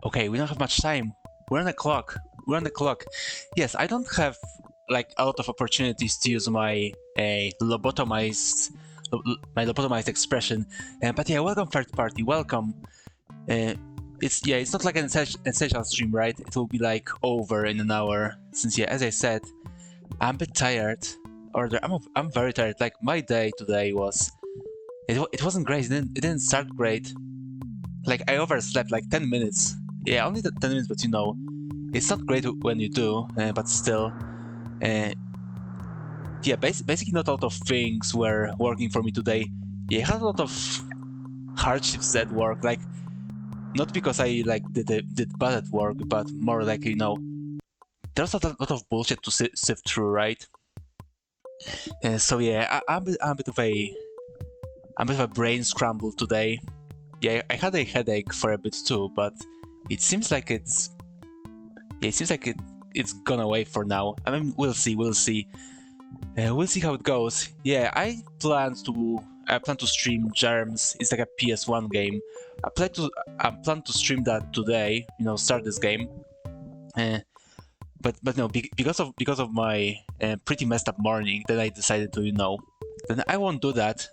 Okay, we don't have much time. We're on the clock. We're on the clock. Yes, I don't have like a lot of opportunities to use my lobotomized expression. But yeah, welcome third party. Welcome. It's not like an essential stream, right? It will be like over in an hour. Since yeah, as I said, I'm a bit tired. I'm very tired. Like my day today was, it wasn't great. It didn't start great. Like I overslept like 10 minutes. Yeah, only 10 minutes, but you know, it's not great when you do. But still, yeah, basically not a lot of things were working for me today. Yeah, I had a lot of hardships at work. Like not because I like did bad at work, but more like you know, there's a lot of bullshit to sift through, right? So yeah, I'm a bit of a brain scramble today. Yeah, I had a headache for a bit too, but it seems like it's gone away for now. I mean, we'll see. We'll see how it goes. Yeah, I plan to stream Germs. It's like a PS1 game. I plan to stream that today. You know, start this game. But no, because of my pretty messed up morning, then I decided to then I won't do that.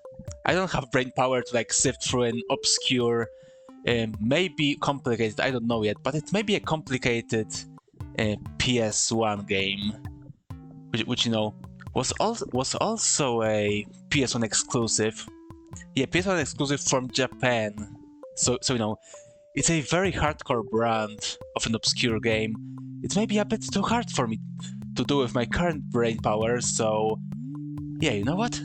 I don't have brain power to like sift through an obscure, maybe complicated. I don't know yet, but it may be a complicated PS1 game, which you know was also a PS1 exclusive. Yeah, PS1 exclusive from Japan. So you know, it's a very hardcore brand of an obscure game. It may be a bit too hard for me to do with my current brain power. So yeah, you know what?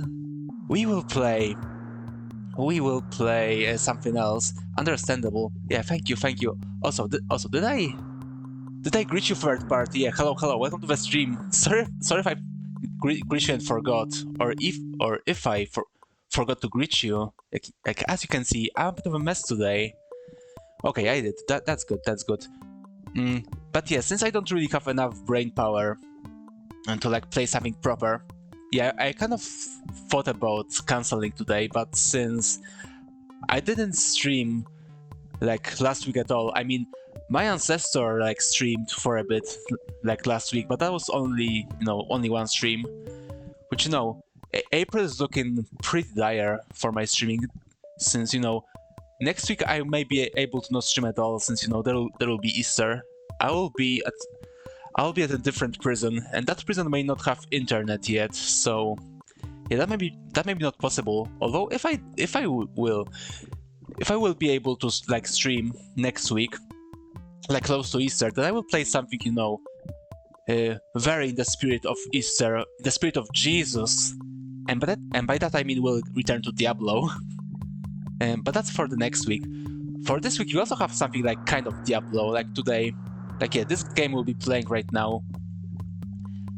We will play something else. Understandable. Yeah, thank you. Also, did I greet you third party? Yeah, hello. Welcome to the stream. Sorry if I greet you and forgot, or if I forgot to greet you. Like as you can see, I'm a bit of a mess today. Okay, I did. That's good. But yeah, since I don't really have enough brain power and to like play something proper, yeah, I kind of thought about canceling today, but since I didn't stream like last week at all, I mean, my ancestor like streamed for a bit like last week, but that was only one stream, which you know, April is looking pretty dire for my streaming, since you know, next week I may be able to not stream at all, since you know there will be Easter. I'll be at a different prison, and that prison may not have internet yet, so yeah, that may be not possible. Although if I will be able to like stream next week, like close to Easter, then I will play something you know, very in the spirit of Easter, the spirit of Jesus, and by that I mean we'll return to Diablo. But that's for the next week. For this week, you also have something like kind of Diablo, like today. Like yeah, this game we'll be playing right now.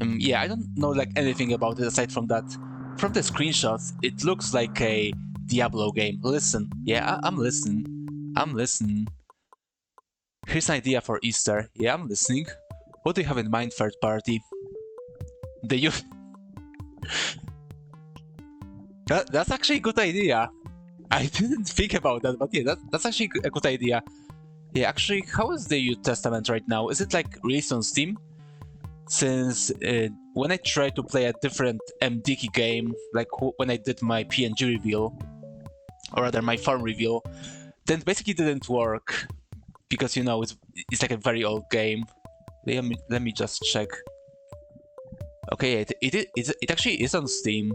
Yeah, I don't know like anything about it aside from that. From the screenshots, it looks like a Diablo game. Listen, yeah, I'm listening. Here's an idea for Easter. Yeah, I'm listening. What do you have in mind, third party? That's actually a good idea. I didn't think about that, but yeah, that's actually a good idea. Yeah, actually, how is the New Testament right now? Is it like released on Steam? Since when I tried to play a different MDK game, like when I did my PNG reveal, or rather my farm reveal, then it basically didn't work because you know it's like a very old game. Let me just check. Okay, it actually is on Steam,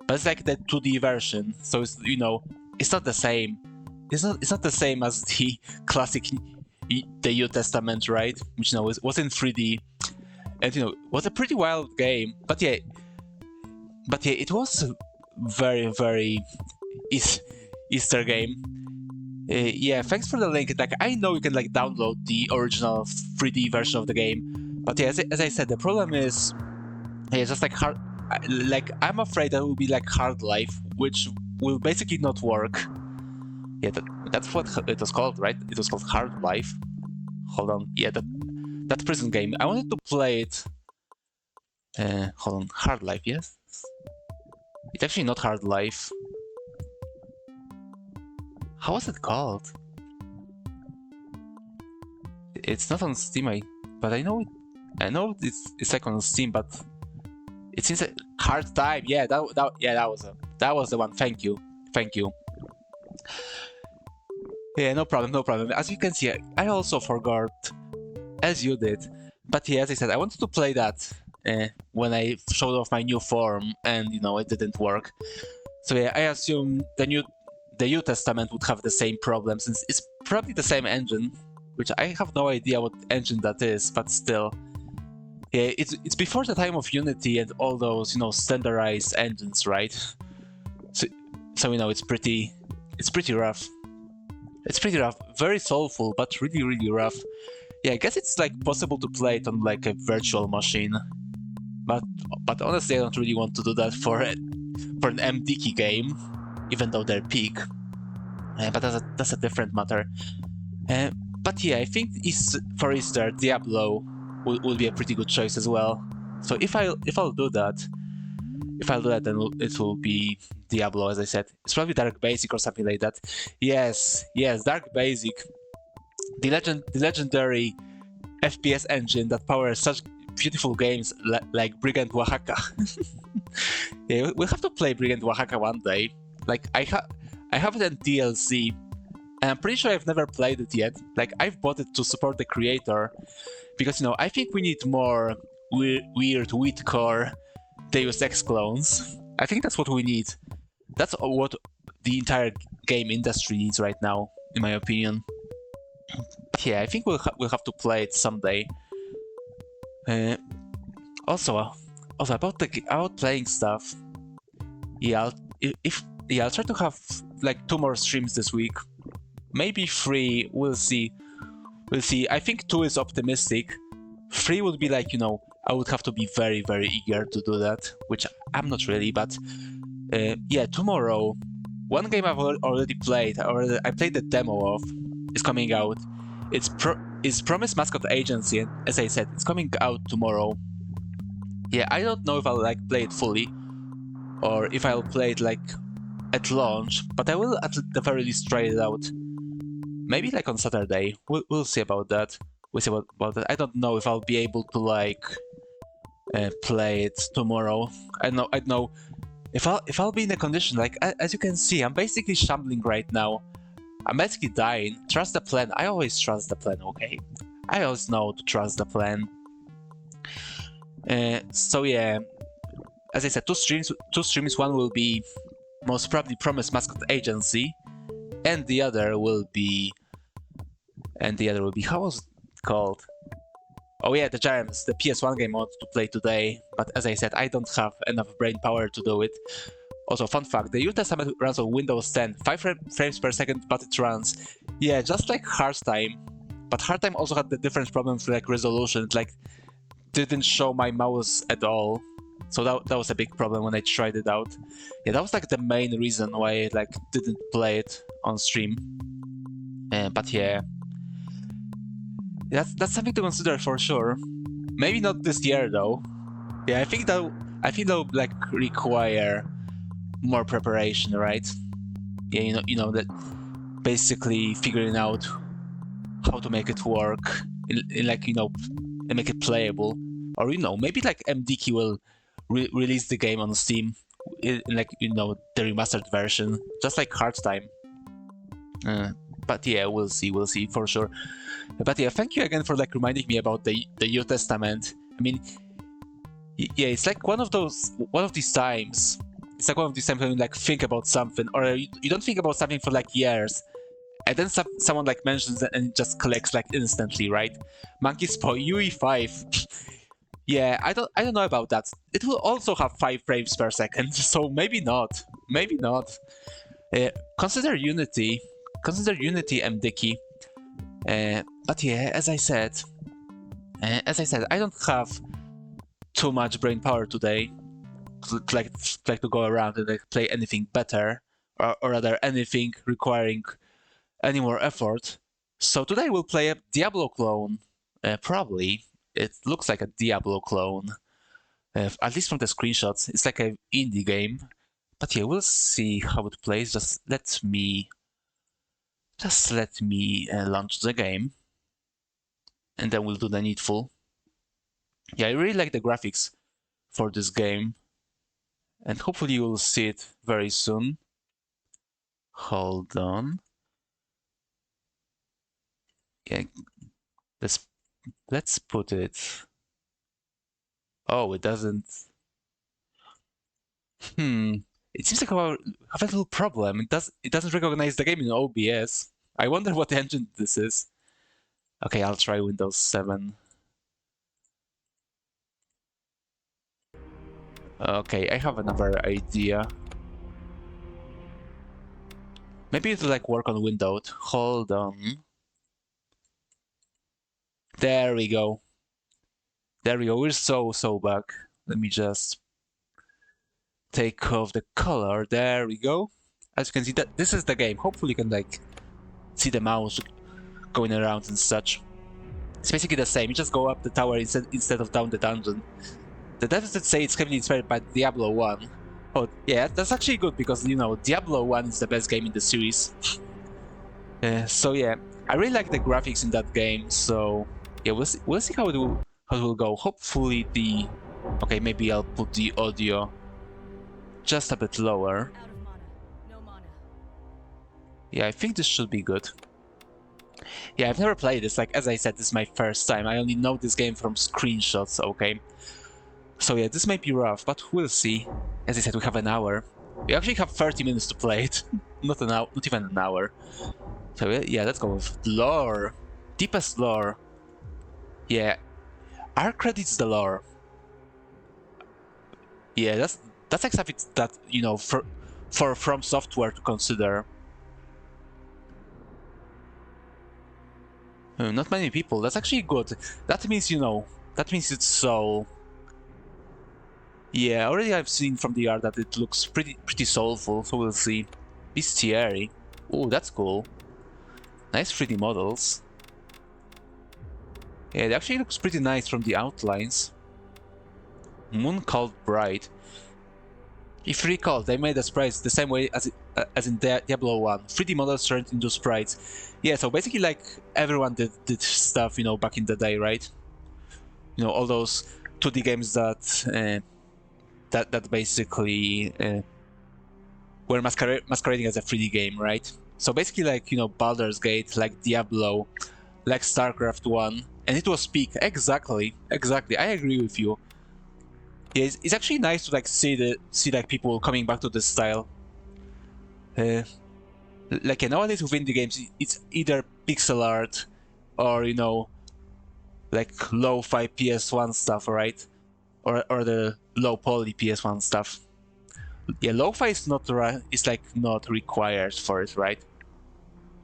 but it's like the 2D version, so it's you know it's not the same. It's not the same as the classic the New Testament, right? Which you know was in 3D, and you know was a pretty wild game. But yeah, it was a very Easter game. Yeah, thanks for the link. Like I know you can like download the original 3D version of the game, but yeah, as I said, the problem is yeah, just like hard. Like I'm afraid that will be like hard life, which will basically not work. Yeah, that's what it was called, right? It was called Hard Life. Hold on, yeah, that prison game. I wanted to play it. Hold on, Hard Life, yes. It's actually not Hard Life. How was it called? It's not on Steam, but I know it's like on Steam, but it seems like Hard Time. Yeah, that was the one. Thank you. Yeah, no problem. As you can see, I also forgot, as you did. But yeah, as I said, I wanted to play that when I showed off my new form, and it didn't work. So yeah, I assume the New Testament would have the same problem, since it's probably the same engine, which I have no idea what engine that is, but still. Yeah, it's before the time of Unity and all those, standardized engines, right? So it's pretty rough. It's pretty rough, very soulful, but really, really rough. Yeah, I guess it's like possible to play it on like a virtual machine, but honestly, I don't really want to do that for an MDK game, even though they're peak. But that's a different matter. But yeah, I think for Easter, Diablo will be a pretty good choice as well. So if I'll do that, then it will be Diablo, as I said. It's probably Dark Basic or something like that. Yes, Dark Basic, the legendary FPS engine that powers such beautiful games like Brigand Oaxaca. Yeah, we'll have to play Brigand Oaxaca one day. Like I have it in DLC, and I'm pretty sure I've never played it yet. Like I've bought it to support the creator, because I think we need more weird wheat-core Deus Ex clones. I think that's what we need. That's what the entire game industry needs right now, in my opinion. But yeah, I think we'll have to play it someday. Also about playing stuff. Yeah, I'll try to have like 2 more streams this week, maybe 3. We'll see. I think 2 is optimistic. 3 would be like, I would have to be very, very eager to do that, which I'm not really, but yeah, tomorrow, one game I've already played, I played the demo of, is coming out. It's Promise Mascot Agency, and as I said, it's coming out tomorrow. Yeah, I don't know if I'll like play it fully, or if I'll play it like at launch, but I will at the very least try it out. Maybe like on Saturday. We'll see about that. We'll see about that. I don't know if I'll be able to like play it tomorrow. I don't know if I'll be in a condition. Like as you can see, I'm basically shambling right now. I'm basically dying. Trust the plan. I always trust the plan. Okay, I always know to trust the plan. So yeah, as I said, 2 streams. One will be most probably Promise Mascot Agency, and the other will be how was it called? Oh yeah, the Germs, the PS1 game I want to play today, but as I said, I don't have enough brain power to do it. Also, fun fact, the New Testament runs on Windows 10, 5 frames per second, but it runs. Yeah, just like Hard Time, but Hard Time also had the different problems like resolution. It like didn't show my mouse at all, so that was a big problem when I tried it out. Yeah, that was like the main reason why I like didn't play it on stream. But yeah, that's something to consider for sure. Maybe not this year though. Yeah, I think that'll like require more preparation, right? Yeah, that basically figuring out how to make it work, in like and make it playable, or maybe like MDK will release the game on Steam in like the remastered version, just like Hard Time. But yeah, we'll see for sure. But yeah, thank you again for like reminding me about the New Testament. I mean, yeah, it's like one of these times. It's like one of these times when you like think about something, or you don't think about something for like years, and then someone like mentions it and it just clicks like instantly, right? Monkey's Paw UE5. Yeah, I don't know about that. It will also have 5 frames per second, so maybe not. Consider Unity MDK. But yeah, as I said, I don't have too much brain power today to go around and like play anything better, or rather anything requiring any more effort. So today we'll play a Diablo clone. Probably it looks like a Diablo clone, at least from the screenshots. It's like an indie game, but yeah, we'll see how it plays. Just let me launch the game. and then we'll do the needful. Yeah, I really like the graphics for this game, and hopefully you will see it very soon. Hold on. Yeah, let's put it. Oh, it doesn't. It seems like I have a little problem. It doesn't recognize the game in OBS. I wonder what engine this is. Okay, I'll try Windows 7. Okay, I have another idea. Maybe it'll like work on Windows. Hold on. There we go. There we go. We're so back. Let me just take off the color. There we go. As you can see, that this is the game. Hopefully you can like see the mouse going around and such. It's basically the same. You just go up the tower instead of down the dungeon. The devs that say it's heavily inspired by Diablo 1. Oh, yeah, that's actually good because, you know, Diablo 1 is the best game in the series. So yeah, I really like the graphics in that game, so yeah, we'll see how it will go. Hopefully the... Okay, maybe I'll put the audio just a bit lower. Yeah, I think this should be good. Yeah, I've never played this, like, as I said, this is my first time. I only know this game from screenshots, okay? So yeah, this might be rough, but we'll see. As I said, we have an hour. We actually have 30 minutes to play it. Not even an hour. So yeah, let's go with lore. Deepest lore. Yeah. Our credits the lore. Yeah, that's like something that, you know, for From Software to consider. Not many people. That's actually good. That means, you know, that means it's so... Yeah, already I've seen from the art that it looks pretty soulful, so we'll see. Bestiary. Oh, that's cool. Nice 3D models. Yeah, it actually looks pretty nice from the outlines. Moon Called Bride. If you recall, they made the sprites the same way as in Diablo 1. 3D models turned into sprites. Yeah, so basically like everyone did stuff, you know, back in the day, right? You know, all those 2D games that basically were masquerading as a 3D game, right? So basically like, you know, Baldur's Gate, like Diablo, like StarCraft 1, and it was peak. Exactly. I agree with you. Yeah, it's actually nice to like see like people coming back to this style. Like nowadays with indie games, it's either pixel art or, you know, like low-fi PS1 stuff, right? Or the low poly PS1 stuff. Yeah, lo-fi is not not required for it, right?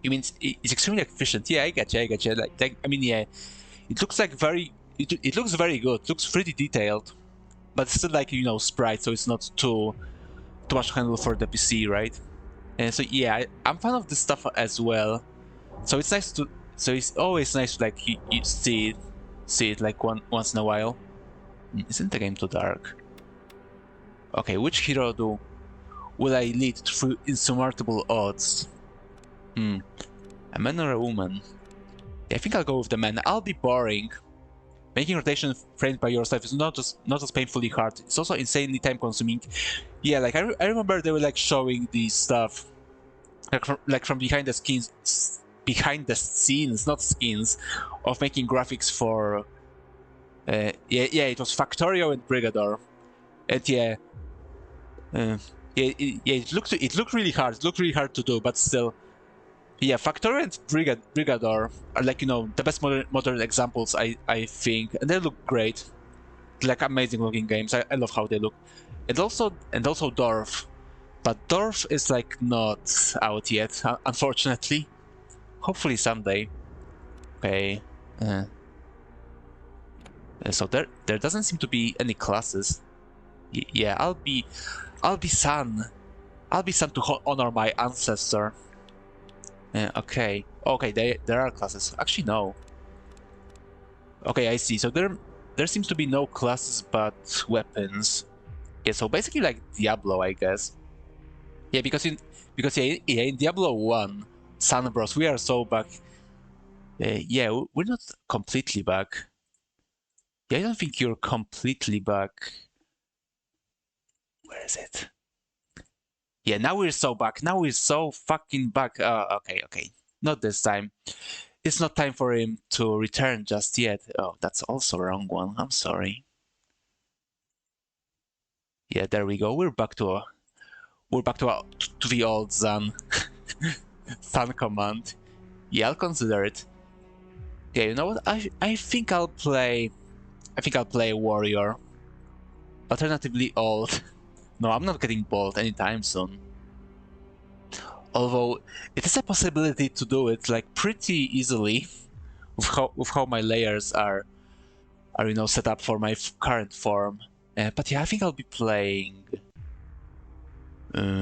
I mean, it's extremely efficient. Yeah, I get you. Like I mean, yeah, it looks like it looks very good. It looks pretty detailed, but still like, you know, sprite, so it's not too much to handle for the PC, right? And so yeah, I'm fan of this stuff as well. So it's nice to. So it's always nice to like you see it like once in a while. Isn't the game too dark? Okay, which hero will I lead through insurmountable odds? A man or a woman? Yeah, I think I'll go with the man. I'll be boring. Making rotation framed by yourself is not just painfully hard, it's also insanely time consuming. Yeah, like I remember they were like showing the stuff like from behind the scenes, not skins, of making graphics for it was Factorio and Brigador. And yeah, it looked really hard. It looked really hard to do, but still, yeah, Factorio and Brigador are like, you know, the best modern examples, I think, and they look great, like amazing looking games. I love how they look, and also Dorf, but Dorf is like not out yet, unfortunately. Hopefully someday. Okay. So there doesn't seem to be any classes. Yeah, I'll be Sun. I'll be Sun to honor my ancestor. Okay, there are classes. Actually, no. Okay, I see. So there seems to be no classes but weapons. Yeah, so basically like Diablo, I guess. Yeah, because in Diablo 1, Sun Bros, we are so back. Yeah, we're not completely back. Yeah, I don't think you're completely back. Where is it? Yeah, now we're so back. Now we're so fucking back. Okay. Not this time. It's not time for him to return just yet. Oh, that's also a wrong one. I'm sorry. Yeah, there we go. We're back to the old Zan Sun command. Yeah, I'll consider it. Yeah, you know what? I think I'll play warrior. Alternatively old. No, I'm not getting bold anytime soon. Although it is a possibility to do it like pretty easily with how my layers are set up for my current form. But yeah, I think I'll be playing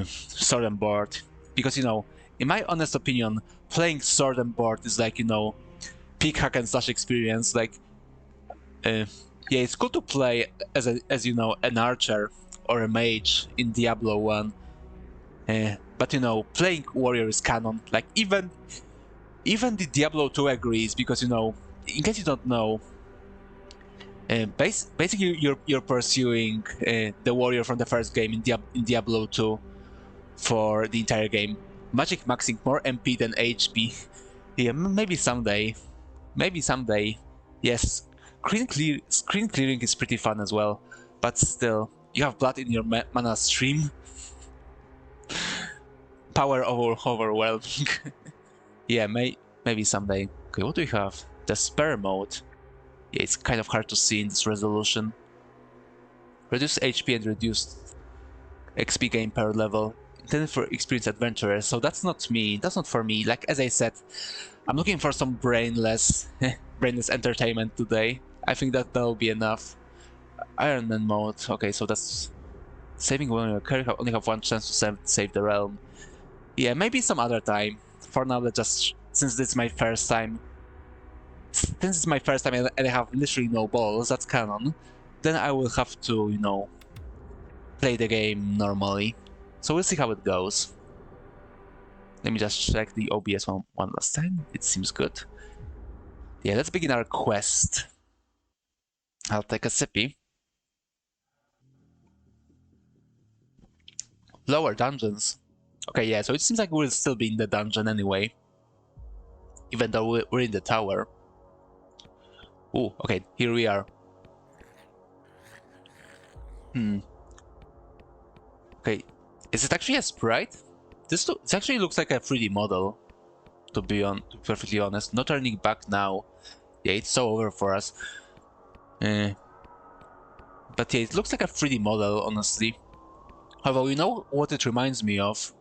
sword and board because in my honest opinion, playing sword and board is like peak hack and slash experience. Like, yeah, it's cool to play as an archer or a mage in Diablo 1. But playing warrior is canon. Like even the Diablo 2 agrees because in case you don't know, basically you're pursuing the warrior from the first game in Diablo 2 for the entire game. Magic maxing more MP than HP. Yeah, maybe someday. Maybe someday. Yes, screen clearing is pretty fun as well, but still, you have blood in your mana stream. Power overwhelming. Yeah, maybe someday. Okay, what do we have? The spare mode. Yeah, it's kind of hard to see in this resolution. Reduced HP and reduced XP gain per level. Intended for experienced adventurers. So that's not me. That's not for me. Like as I said, I'm looking for some brainless entertainment today. I think that'll be enough. Iron Man mode. Okay, so that's saving when you only have one chance to save the realm. Yeah, maybe some other time. For now, let's just since it's my first time and I have literally no balls, that's canon, then I will have to, play the game normally. So we'll see how it goes. Let me just check the OBS one last time. It seems good. Yeah, let's begin our quest. I'll take a sippy. Lower dungeons. Okay, yeah, so it seems like we'll still be in the dungeon anyway. Even though we're in the tower. Ooh, okay, here we are. Okay, is it actually a sprite? This actually looks like a 3D model, to be perfectly honest. Not turning back now. Yeah, it's so over for us. But yeah, it looks like a 3D model, honestly. Although, you know what it reminds me of?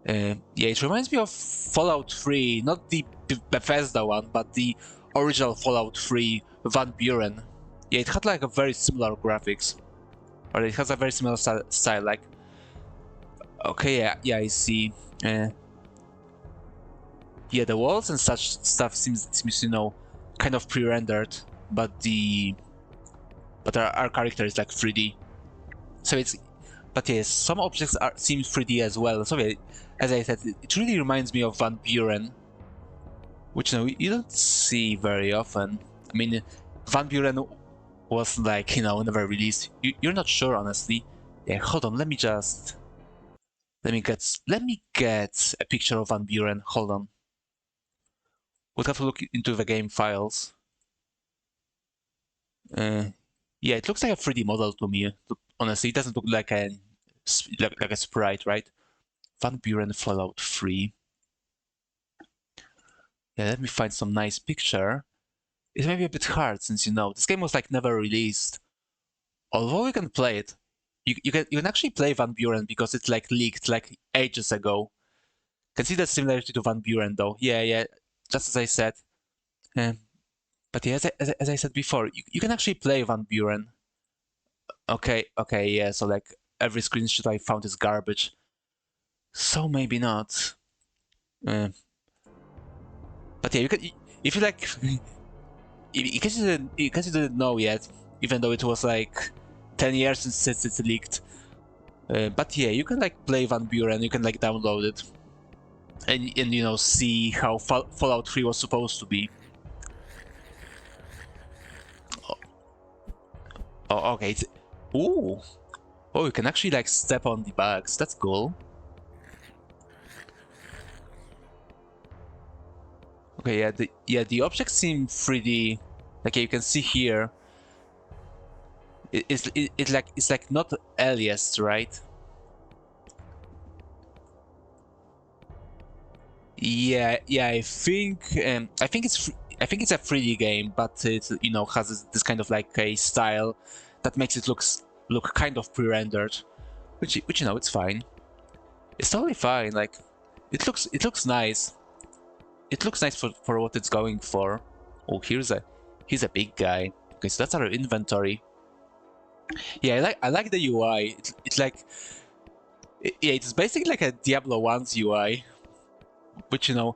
Yeah, it reminds me of Fallout 3, not the Bethesda one, but the original Fallout 3 Van Buren. Yeah, it had like a very similar graphics. Or it has a very similar style, like... Okay, yeah, I see. Yeah, the walls and such stuff seems kind of pre-rendered, but our character is like 3D. So it's... But yes, some objects seem 3D as well. So yeah, as I said, it really reminds me of Van Buren, which you don't see very often. I mean, Van Buren was like never released. You're not sure, honestly. Yeah, hold on. Let me get a picture of Van Buren. Hold on. We'll have to look into the game files. Yeah, it looks like a 3D model to me. Honestly, it doesn't look like a sprite, right? Van Buren Fallout 3. Yeah, let me find some nice picture. It may be a bit hard since this game was like never released. Although you can play it, you can actually play Van Buren because it's like leaked like ages ago. Can see the similarity to Van Buren though. Yeah, just as I said. But yeah, as I said before, you can actually play Van Buren. Okay, yeah. So like every screenshot I found is garbage. So maybe not. But yeah, you can if you like. In case you didn't know yet, even though it was like 10 years since it's leaked. But yeah, you can like play Van Buren, you can like download it. and you know, see how Fallout 3 was supposed to be. Oh, okay. Ooh. Oh, you can actually like step on the bugs. That's cool. Okay, the objects seem 3D. Like you can see here. It's like not aliased, right? Yeah, I think it's a 3D game, but it you know has this kind of like a style that makes it look kind of pre-rendered, which you know it's fine. It's totally fine. Like it looks nice. It looks nice for what it's going for. Oh, he's a big guy. Okay, so that's our inventory. Yeah, I like the UI. It's like yeah, it's basically like a Diablo 1's UI, which you know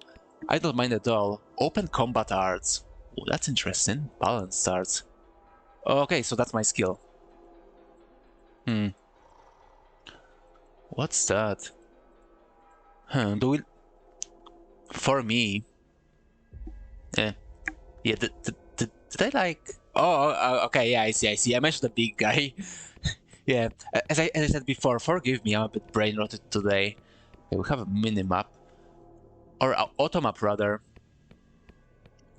I don't mind at all. Open combat arts. Oh, that's interesting. Balanced arts. Okay, so that's my skill. What's that? Do we... For me... Yeah, did I like... Oh, okay, yeah, I see. I mentioned the big guy. Yeah, as I said before, forgive me, I'm a bit brain-rotted today. Okay, we have a mini-map. Or auto-map, rather.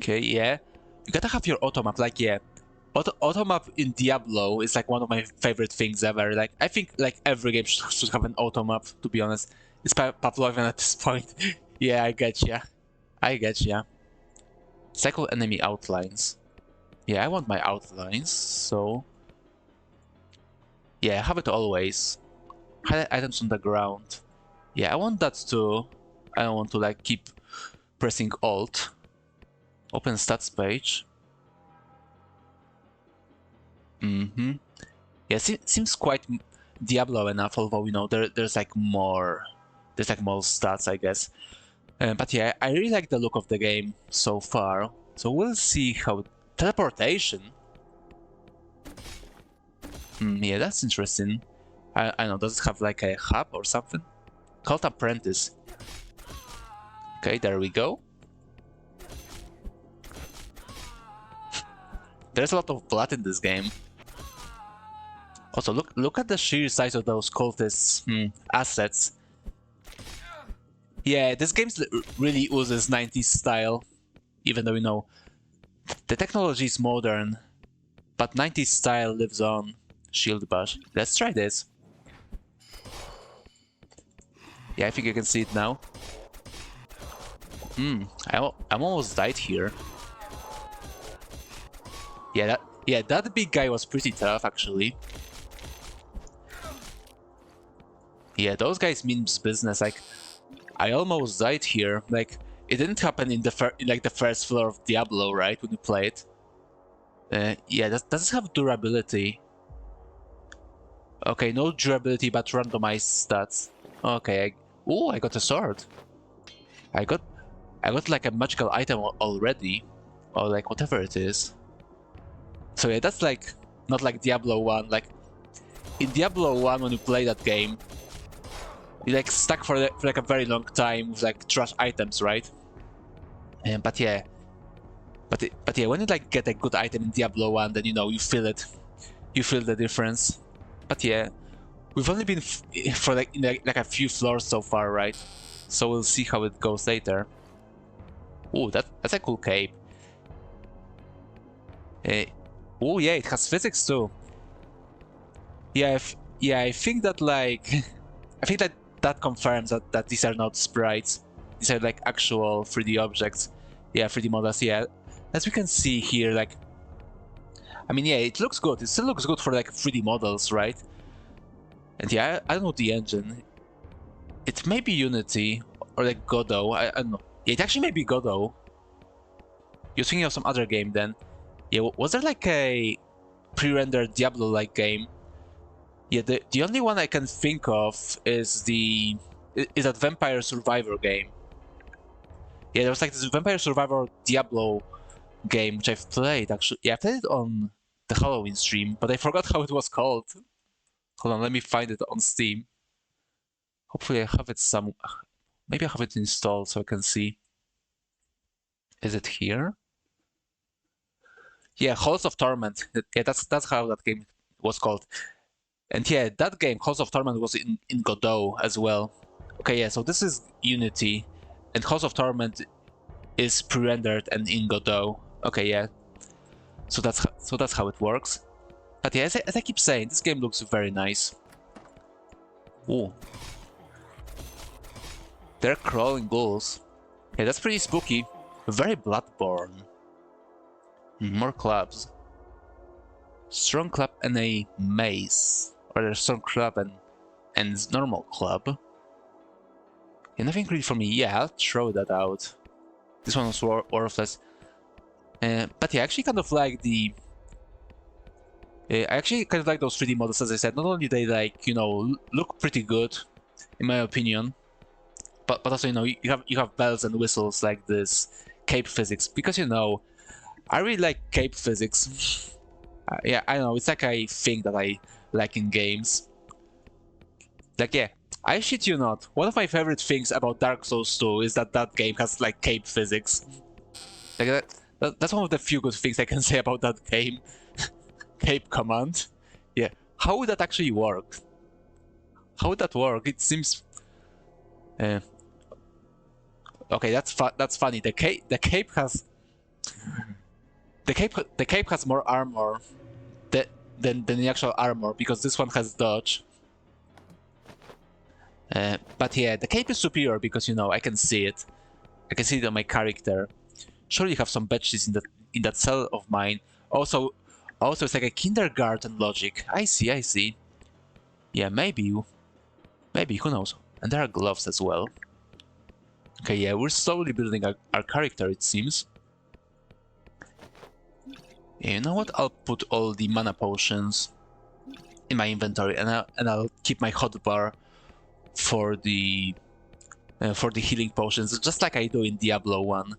Okay, yeah. You gotta have your auto-map, like, yeah. Auto-map in Diablo is like one of my favorite things ever. Like, I think like every game should have an auto-map, to be honest. It's Pavlovian at this point. Yeah, I getcha. Cycle enemy outlines. Yeah, I want my outlines, so... Yeah, have it always. Highlight items on the ground. Yeah, I want that too. I don't want to like keep pressing Alt. Open stats page. Yeah, seems quite Diablo enough, although you know there's like more stats, I guess. But yeah, I really like the look of the game so far. So we'll see how teleportation. Yeah, that's interesting. I know, does it have like a hub or something? Cult Apprentice. Okay, there we go. There's a lot of blood in this game. Also, look at the sheer size of those cultists' assets. Yeah, this game really oozes 90s style, even though you know the technology is modern, but 90s style lives on. Shield bash. Let's try this. Yeah, I think you can see it now. I'm almost died here. Yeah, that big guy was pretty tough actually. Yeah, those guys means business. Like, I almost died here. Like, it didn't happen in the first floor of Diablo, right? When you play it. Yeah, does it have durability? Okay, no durability, but randomized stats. Okay, I got a sword. I got like a magical item already, or like whatever it is. So yeah, that's like not like Diablo 1. Like in Diablo 1, when you play that game, you like stuck for like a very long time with like trash items, right? But yeah, when you like get a good item in Diablo 1, then you know you feel it, you feel the difference. But yeah, we've only been for like like a few floors so far, right? So we'll see how it goes later. Oh, that's a cool cape. Oh yeah, it has physics too. Yeah, I think that like, I think that confirms that these are not sprites. These are like actual 3D objects. Yeah, 3D models. Yeah, as we can see here, like, I mean, yeah, it looks good. It still looks good for like 3D models, right? And yeah, I don't know the engine. It may be Unity or like Godot. I don't know. Yeah, it actually may be Godot. You're thinking of some other game then. Yeah, was there like a pre-rendered Diablo-like game? Yeah, the only one I can think of is that Vampire Survivor game. Yeah, there was like this Vampire Survivor Diablo game which I've played actually. Yeah, I played it on the Halloween stream, but I forgot how it was called. Hold on, let me find it on Steam. Hopefully I have it some. Maybe I have it installed so I can see. Is it here? Yeah, Halls of Torment. Yeah, that's how that game was called. And yeah, that game, Halls of Torment, was in Godot as well. Okay, yeah, so this is Unity, and Halls of Torment is pre-rendered and in Godot. Okay, yeah. So that's how it works. But yeah, as I keep saying, this game looks very nice. Ooh. They're crawling ghouls. Yeah, that's pretty spooky. Very Bloodborne. More clubs. Strong club and a mace. Or a strong club and normal club. Yeah, nothing really for me. Yeah, I'll throw that out. This one was worthless. But yeah, I actually kind of like the... I actually kind of like those 3D models, as I said. Not only they, like, you know, look pretty good, in my opinion, but also, you know, you have bells and whistles like this cape physics, because, you know, I really like cape physics. Yeah, I know, it's like a thing that I like in games. Like, yeah, I shit you not, one of my favorite things about Dark Souls 2 is that that game has, like, cape physics. Like, that's one of the few good things I can say about that game. Cape command. Yeah, how would that actually work? How would that work? It seems... Okay, that's funny. The cape has... The cape has more armor than the actual armor, because this one has dodge. But yeah, the cape is superior because, you know, I can see it. I can see it on my character. Surely you have some badges in that cell of mine. Also, it's like a kindergarten logic. I see. Yeah, maybe, who knows? And there are gloves as well. Okay, yeah, we're slowly building our character, it seems. Yeah, you know what? I'll put all the mana potions in my inventory, and I'll keep my hotbar for the healing potions, just like I do in Diablo 1.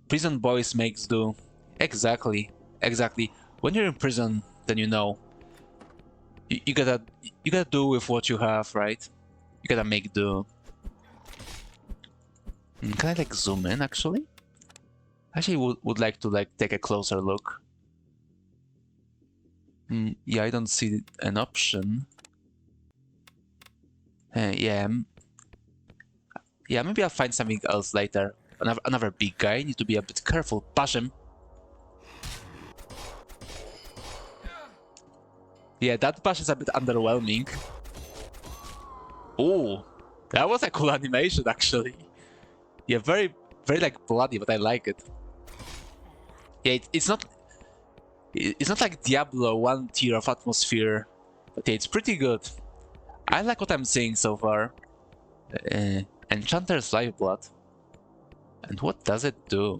Prison boys makes do. Exactly. When you're in prison, then you know. You gotta do with what you have, right? You gotta make do. Can I like zoom in actually? Actually, would like to like take a closer look. Yeah, I don't see an option. Yeah, maybe I'll find something else later. Another big guy. Need to be a bit careful. Bash him. Yeah, that bash is a bit underwhelming. Oh, that was a cool animation actually. Yeah, very like bloody, but I like it. Yeah, it's not like Diablo 1 tier of atmosphere, but yeah, it's pretty good. I like what I'm seeing so far. Enchanter's Lifeblood. And what does it do?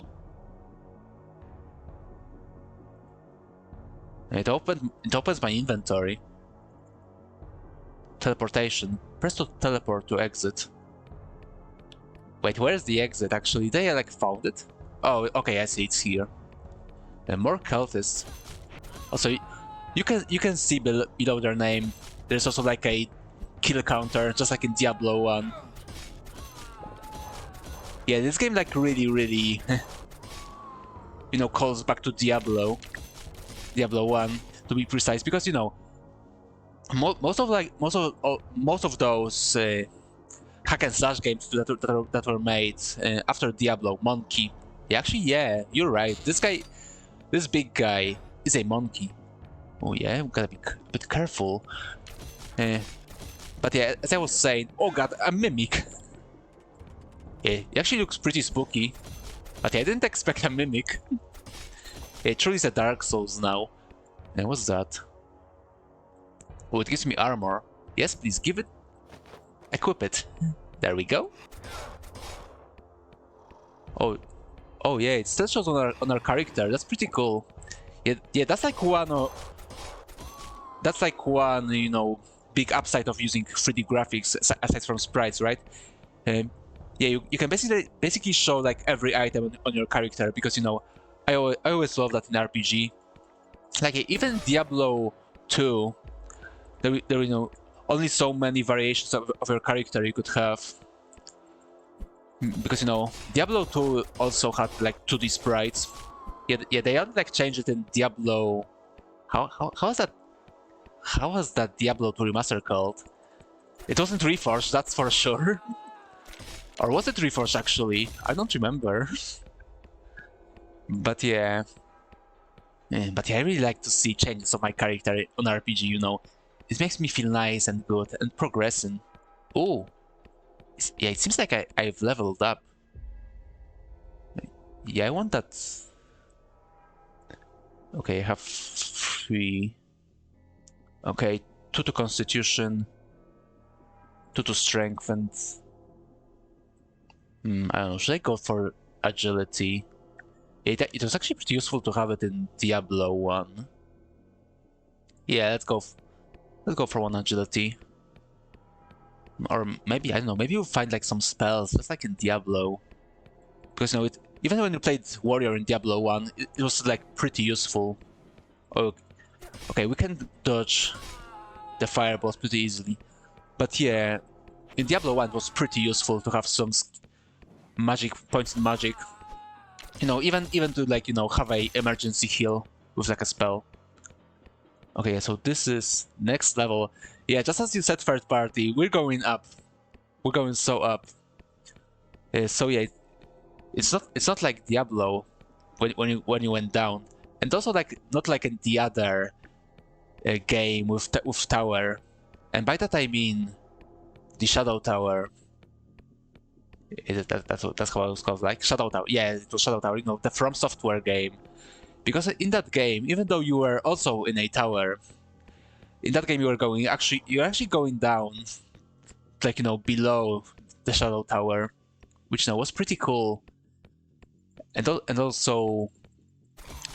It opens my inventory. Teleportation. Press to teleport to exit. Wait, where's the exit actually? They like found it? Oh, okay, I see, it's here. And more cultists. Also, you can see below their name, there's also like a kill counter, just like in Diablo 1. Yeah, this game like really you know, calls back to Diablo 1 to be precise, because, you know, most of those hack and slash games that were made after Diablo, Monkey. Yeah, actually, yeah, you're right. This big guy is a monkey. Oh yeah, we gotta be a bit careful. But yeah, as I was saying, oh god, a mimic. Yeah, it actually looks pretty spooky. But yeah, I didn't expect a mimic. Yeah, it truly is a Dark Souls now. And what's that? Oh, it gives me armor. Yes, please give it. Equip it. There we go. Oh yeah, it still shows on our character. That's pretty cool. Yeah, that's like one, you know, big upside of using 3D graphics aside from sprites, right? Yeah, you can basically show like every item on your character, because, you know, I always love that in RPG. Like even Diablo 2, there you know, only so many variations of your character you could have. Because, you know, Diablo 2 also had like 2D sprites. Yeah, they only like changed it in Diablo. How is that? How was that Diablo 2 remaster called? It wasn't Reforged, that's for sure. Or was it Reforged actually? I don't remember. But yeah. But yeah, I really like to see changes of my character on RPG, you know. It makes me feel nice and good and progressing. Oh, yeah, it seems like I've leveled up. Yeah, I want that. Okay, I have 3. Okay, 2 to Constitution, 2 to Strength, and... I don't know, should I go for Agility? It was actually pretty useful to have it in Diablo 1. Yeah, let's go for 1 Agility. Or maybe, I don't know, maybe we'll find like some spells, just like in Diablo. Because, you know, even when you played Warrior in Diablo 1, it was like pretty useful. Oh, okay, we can dodge the fireballs pretty easily. But yeah, in Diablo 1 it was pretty useful to have some magic points in magic. You know, even to like, you know, have a emergency heal with like a spell. Okay, so this is next level. Yeah, just as you said, third party, we're going up. We're going so up. So yeah, it's not like Diablo when you went down, and also like not like in the other game with tower, and by that I mean the Shadow Tower. That's how it was called, like Shadow Tower. Yeah, it was Shadow Tower. You know, the From Software game. Because in that game, even though you were also in a tower, in that game you're actually going down, like, you know, below the Shadow Tower, which, you know, was pretty cool, and also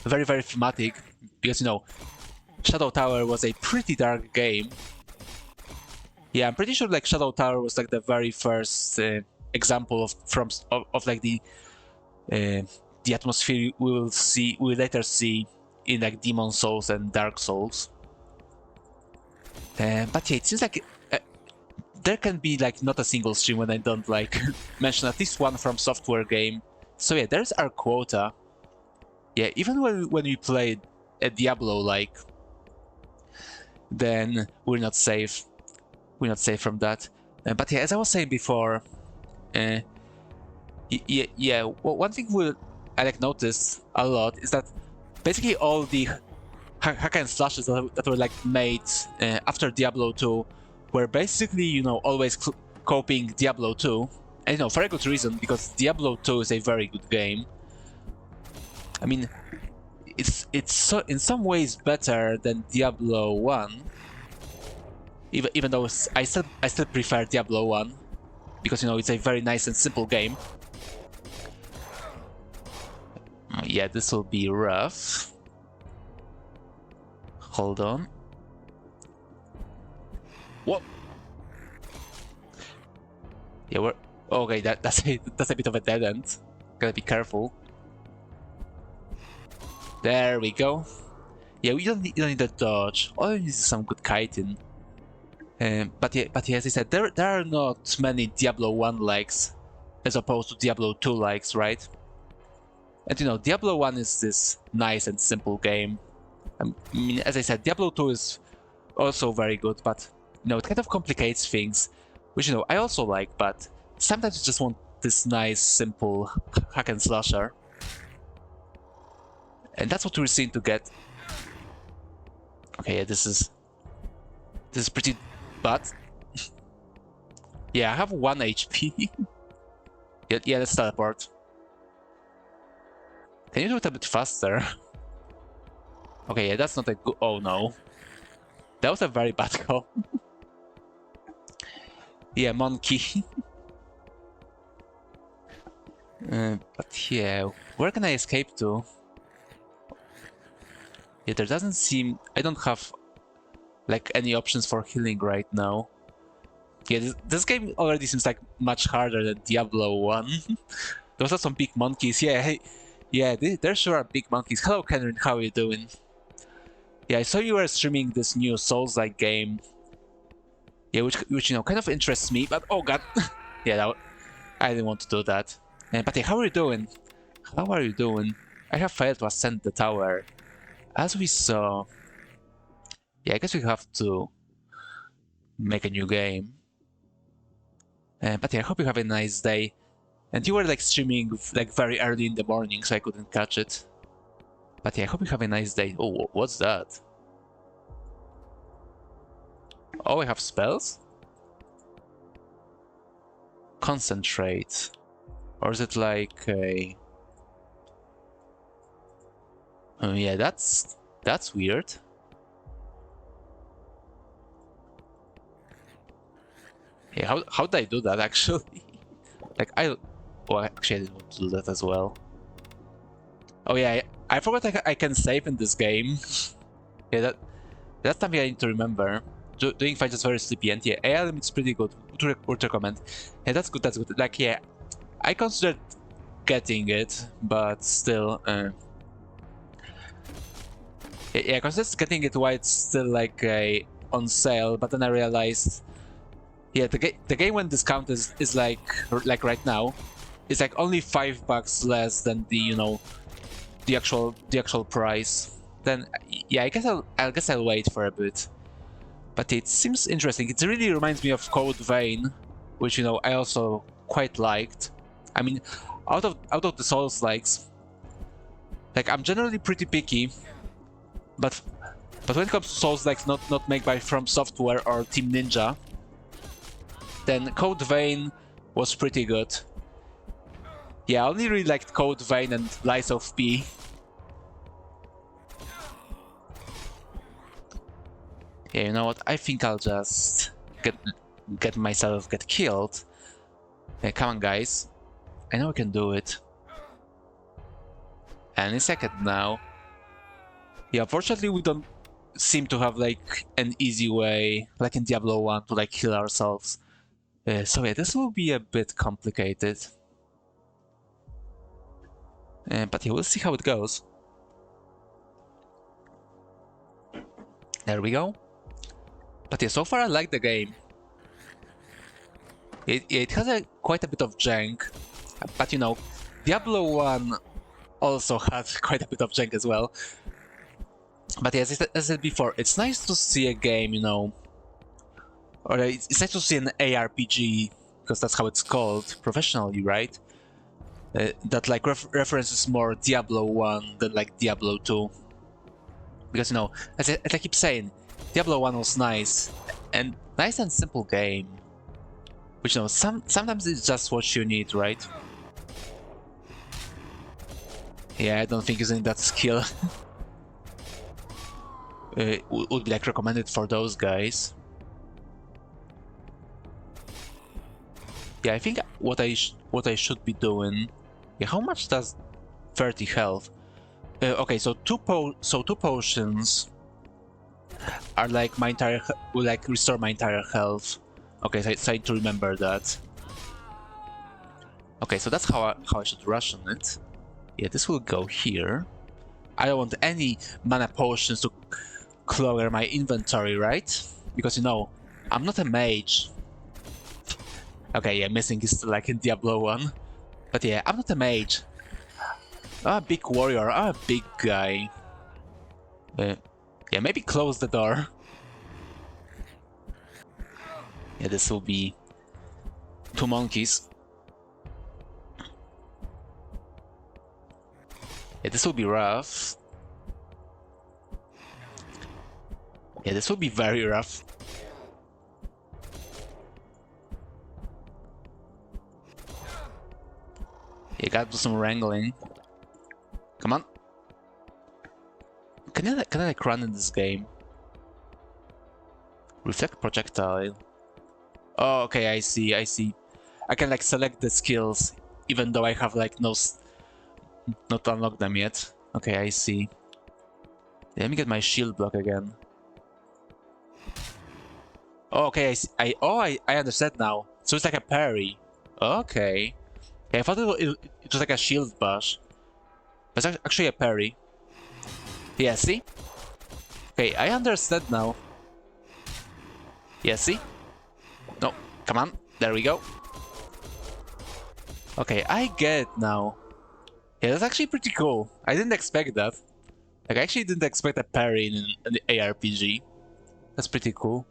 very thematic, because, you know, Shadow Tower was a pretty dark game. Yeah, I'm pretty sure like Shadow Tower was like the very first example of like the atmosphere we'll later see in like Demon Souls and Dark Souls. But yeah, it seems like there can be like not a single stream when I don't like mention at least one From Software game. So yeah, there's our quota. Yeah, even when we played a Diablo like, then we're not safe. We're not safe from that. But yeah, as I was saying before, yeah, one thing I like noticed a lot is that basically all the hack and slashes that were like made after Diablo 2 were basically, you know, always copying Diablo 2, and, you know, for a good reason, because Diablo 2 is a very good game. I mean, it's so in some ways better than Diablo 1, even though I still prefer Diablo 1, because, you know, it's a very nice and simple game. Yeah, this will be rough. Hold on. What? Yeah, we're okay. That's a bit of a dead end. Gotta be careful. There we go. Yeah, you don't need a dodge. All you need is some good kiting. But yeah, as I said, there are not many Diablo 1 likes as opposed to Diablo 2 likes, right? And, you know, Diablo 1 is this nice and simple game. I mean, as I said, Diablo 2 is also very good, but, you know, it kind of complicates things, which, you know, I also like, but sometimes you just want this nice, simple hack and slasher. And that's what we're seeing to get. Okay, yeah, this is pretty bad. Yeah, I have 1 HP. yeah, let's teleport. Can you do it a bit faster? Okay, yeah, that's not a good... Oh, no. That was a very bad call. Yeah, monkey. But yeah, where can I escape to? Yeah, there doesn't seem... I don't have, like, any options for healing right now. Yeah, this game already seems like much harder than Diablo 1. Those are some big monkeys. Yeah, hey, yeah, there sure are big monkeys. Hello, Kenrin, how are you doing? Yeah, I saw you were streaming this new Souls-like game. Yeah, which, you know, kind of interests me, but oh god. Yeah, I didn't want to do that. But yeah, how are you doing? How are you doing? I have failed to ascend the tower. As we saw... Yeah, I guess we have to make a new game. But yeah, I hope you have a nice day. And you were like streaming like very early in the morning, so I couldn't catch it. But yeah, I hope you have a nice day. Oh, what's that? Oh, I have spells? Concentrate. Or is it like a... Oh yeah, that's weird. Yeah, how did I do that actually? Like well, actually I didn't want to do that as well. Oh yeah, I forgot I can save in this game. Yeah, that's something I need to remember. Doing fights is very sleepy, and yeah, ALM is pretty good. Would recommend. Yeah, that's good. That's good. Like yeah, I considered getting it, but still. Yeah, I considered getting it while it's still like on sale, but then I realized, yeah, the game when discount is like right now, it's like only $5 less than the the actual price. Then yeah, I guess I'll wait for a bit. But it seems interesting. It really reminds me of Code Vein, which I also quite liked. I mean, out of the Souls likes, like I'm generally pretty picky, but when it comes to Souls likes not made by From Software or Team Ninja, then Code Vein was pretty good. Yeah, I only really liked Code Vein and Lies of P. Yeah, you know what? I think I'll just get myself killed. Yeah, come on, guys. I know we can do it. Any second now. Yeah, unfortunately we don't seem to have like an easy way, like in Diablo 1, to like heal ourselves. So yeah, this will be a bit complicated. But yeah, we'll see how it goes. There we go. But yeah, so far I like the game. It has quite a bit of jank, but Diablo 1 also had quite a bit of jank as well. But yeah, as I said before, it's nice to see a game, or it's nice to see an ARPG, because that's how it's called professionally, right? That like references more Diablo 1 than like Diablo 2. Because as I keep saying, Diablo 1 was nice and simple game, which sometimes it's just what you need, right? Yeah, I don't think using that skill would be like recommended for those guys. Yeah, I think what I should be doing. Yeah, how much does 30 health? Okay, so two potions are like my entire will like restore my entire health. Okay, so I need to remember that. Okay, so that's how I should ration it. Yeah, this will go here. I don't want any mana potions to clogger my inventory, right? Because I'm not a mage. Okay, yeah, missing is still like in Diablo 1. But yeah, I'm not a mage. I'm a big warrior, I'm a big guy. Yeah, maybe close the door. Yeah, this will be 2 monkeys. Yeah, this will be rough. Yeah, this will be very rough. Yeah, gotta do some wrangling. Come on. Can I like run in this game? Reflect projectile. Oh, okay, I see. I can like select the skills even though I have like not unlocked them yet. Okay, I see. Let me get my shield block again. Oh, okay, I understand now. So it's like a parry. Okay. Yeah, I thought it was like a shield bash. But it's actually a parry. Yeah, see? Okay, I understand now. Yeah, see? No, come on. There we go. Okay, I get it now. Yeah, that's actually pretty cool. I didn't expect that. Like, I actually didn't expect a parry in an ARPG. That's pretty cool.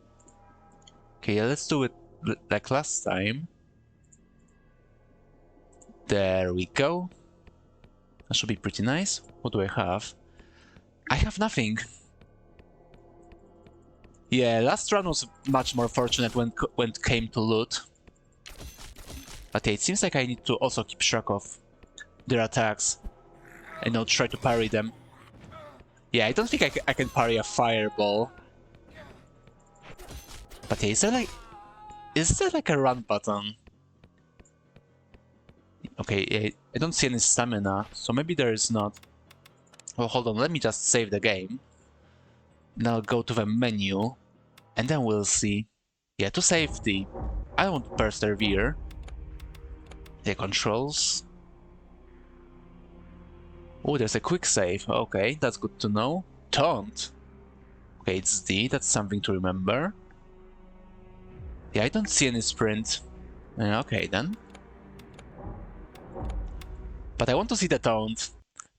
Okay, yeah, let's do it like last time. There we go. That should be pretty nice. What do I have? I have nothing. Yeah, last run was much more fortunate when it came to loot. But yeah, it seems like I need to also keep track of their attacks. And try to parry them. Yeah, I don't think I can parry a fireball. But yeah, is there like a run button? Okay, yeah, I don't see any stamina, so maybe there is not. Well, hold on, let me just save the game. Now go to the menu, and then we'll see. Yeah, to safety. I want persevere. The controls. Oh, there's a quick save. Okay, that's good to know. Taunt. Okay, it's D. That's something to remember. Yeah, I don't see any sprint. Okay, then. But I want to see the taunt.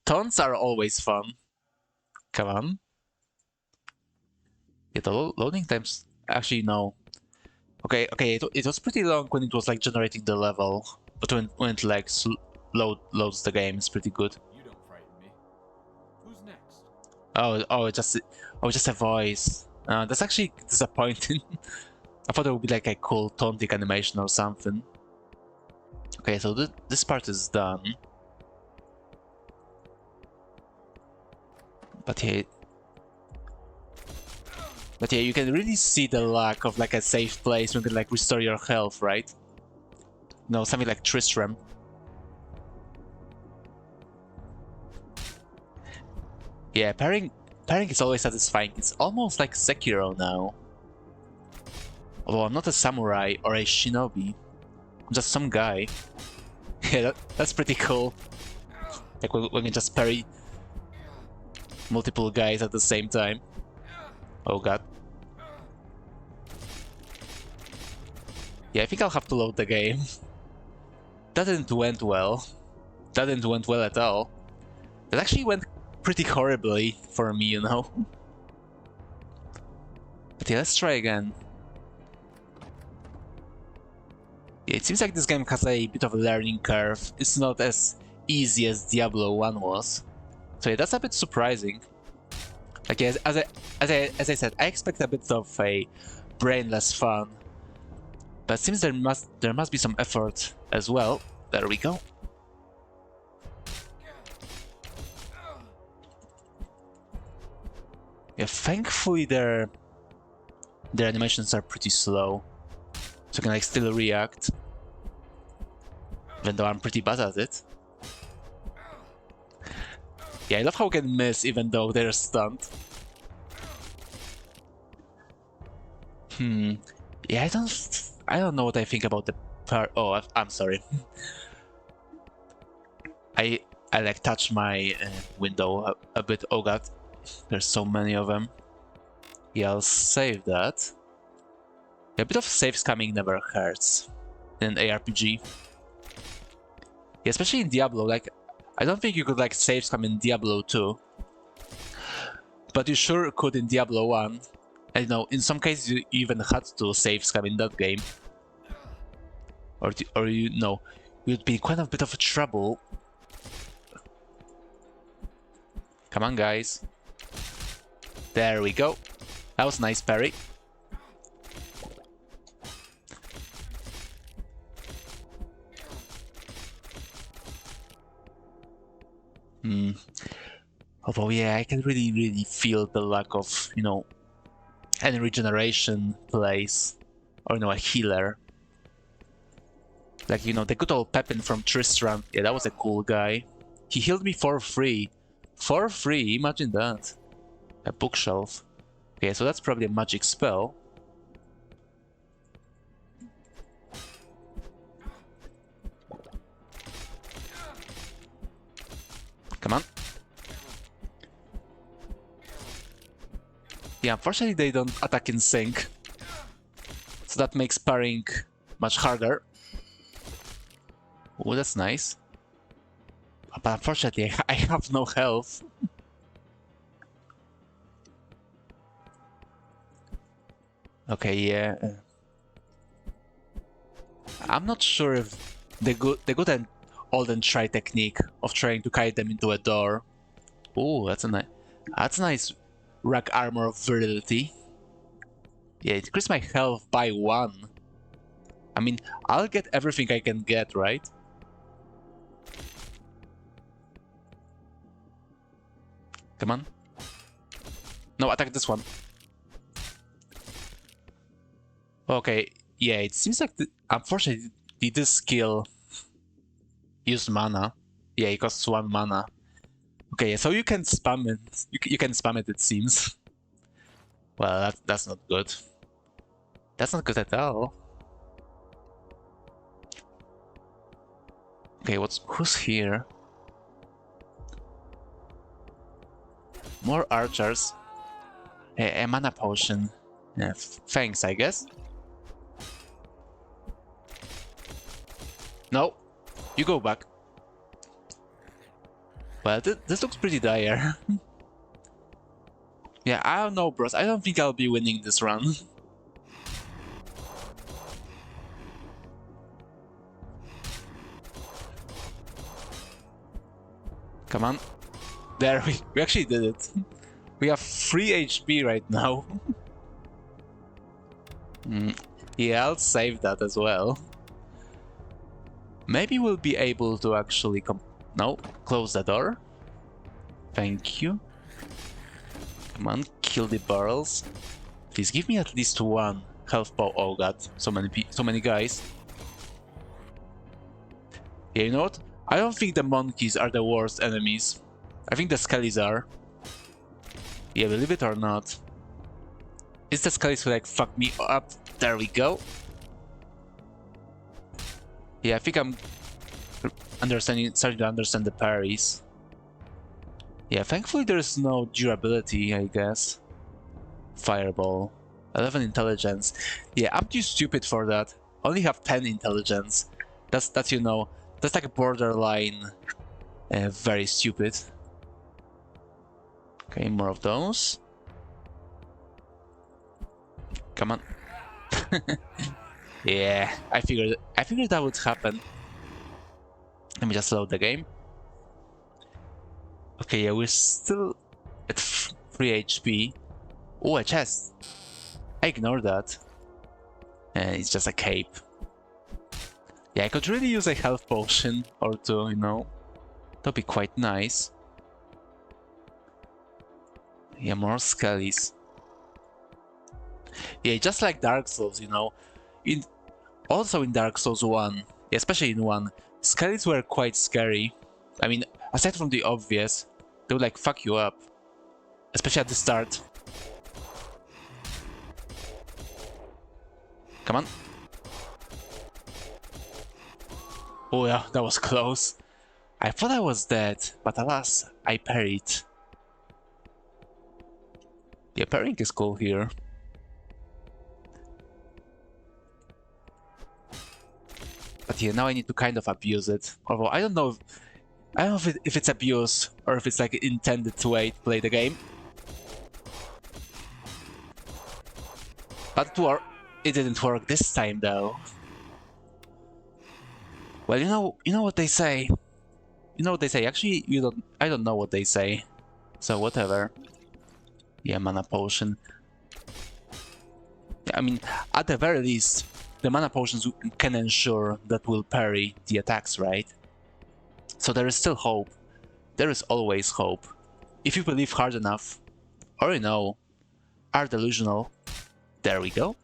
Taunts are always fun. Come on. Yeah, the loading times... Actually, no. Okay, it was pretty long when it was like generating the level. But when it like loads the game, it's pretty good. You don't frighten me. Who's next? Oh, just a voice. That's actually disappointing. I thought it would be like a cool taunting animation or something. Okay, so this part is done. But yeah, you can really see the lack of like a safe place where you can like restore your health, right? No, something like Tristram. Yeah, parrying is always satisfying. It's almost like Sekiro now. Although I'm not a samurai or a shinobi. I'm just some guy. Yeah, that's pretty cool. Like when you just parry multiple guys at the same time. Oh god. Yeah, I think I'll have to load the game. That didn't went well. That didn't went well at all. That actually went pretty horribly for me, you know? But yeah, let's try again. Yeah, it seems like this game has a bit of a learning curve. It's not as easy as Diablo 1 was. So yeah, that's a bit surprising. Like, yeah, as I said, I expect a bit of a brainless fun. But it seems there must be some effort as well. There we go. Yeah, thankfully their animations are pretty slow. So I can like still react. Even though I'm pretty bad at it. Yeah, I love how I can miss even though they're stunned. Yeah, I don't know what I think about the oh, I'm sorry. I like touch my window a bit. Oh god, there's so many of them. Yeah, I'll save that. Yeah, a bit of save scamming never hurts in ARPG. Yeah, especially in Diablo. Like, I don't think you could like save scam in Diablo 2, but you sure could in Diablo 1. And you know, in some cases you even had to save scam in that game. Or you know, you'd be in quite a bit of trouble. Come on, guys. There we go. That was nice parry. Although, yeah, I can really feel the lack of, you know, any regeneration plays. Or, you know, a healer. Like, you know, the good old Pepin from Tristram. Yeah, that was a cool guy. He healed me for free. For free, imagine that. A bookshelf. Okay, so that's probably a magic spell. Come on. Yeah, unfortunately they don't attack in sync. So that makes parrying much harder. Oh, that's nice. But unfortunately, I have no health. Okay, yeah. I'm not sure if the good and old and try technique of trying to kite them into a door. Oh, that's a nice rack armor of virility. Yeah, it increased my health by 1. I mean, I'll get everything I can get, right? Come on. No, attack this one. Okay, yeah, it seems like, unfortunately, this skill used mana. Yeah, it costs 1 mana. Okay, so you can spam it. You can spam it, it seems. Well, that's not good. That's not good at all. Okay, who's here? More archers. A mana potion. Yeah, thanks, I guess. No, you go back. Well, this looks pretty dire. Yeah, I don't know, bros. I don't think I'll be winning this run. Come on. There, we actually did it. We have 3 HP right now. Yeah, I'll save that as well. Maybe we'll be able to actually no, close the door. Thank you. Come on, kill the barrels. Please give me at least 1 health pow. Oh god, so many guys. Yeah, you know what? I don't think the monkeys are the worst enemies. I think the skellies are. Yeah, believe it or not. It's the skellies who like fuck me up. There we go. Yeah, I think I'm starting to understand the parries. Yeah, thankfully there's no durability, I guess. Fireball. 11 intelligence. Yeah, I'm too stupid for that. Only have 10 intelligence. That's you know, that's like a borderline very stupid. Okay, more of those. Come on. Yeah, I figured that would happen. Let me just load the game. Okay, yeah, we're still at 3 HP. Oh, a chest. I ignore that. It's just a cape. Yeah, I could really use a health potion or 2, you know. That'd be quite nice. Yeah, more skellies. Yeah, just like Dark Souls, you know. Also in Dark Souls 1, especially in 1, skellies were quite scary. I mean, aside from the obvious, they would like fuck you up. Especially at the start. Come on. Oh yeah, that was close. I thought I was dead, but alas, I parried. Yeah, parrying is cool here. But yeah, now I need to kind of abuse it. Although I don't know if it's abuse or if it's like intended way to play the game. But it didn't work this time though. Well, you know what they say. You know what they say. Actually, I don't know what they say. So whatever. Yeah, mana potion. I mean, at the very least, the mana potions can ensure that we'll parry the attacks, right? So there is still hope. There is always hope. If you believe hard enough, or you know, are delusional. There we go.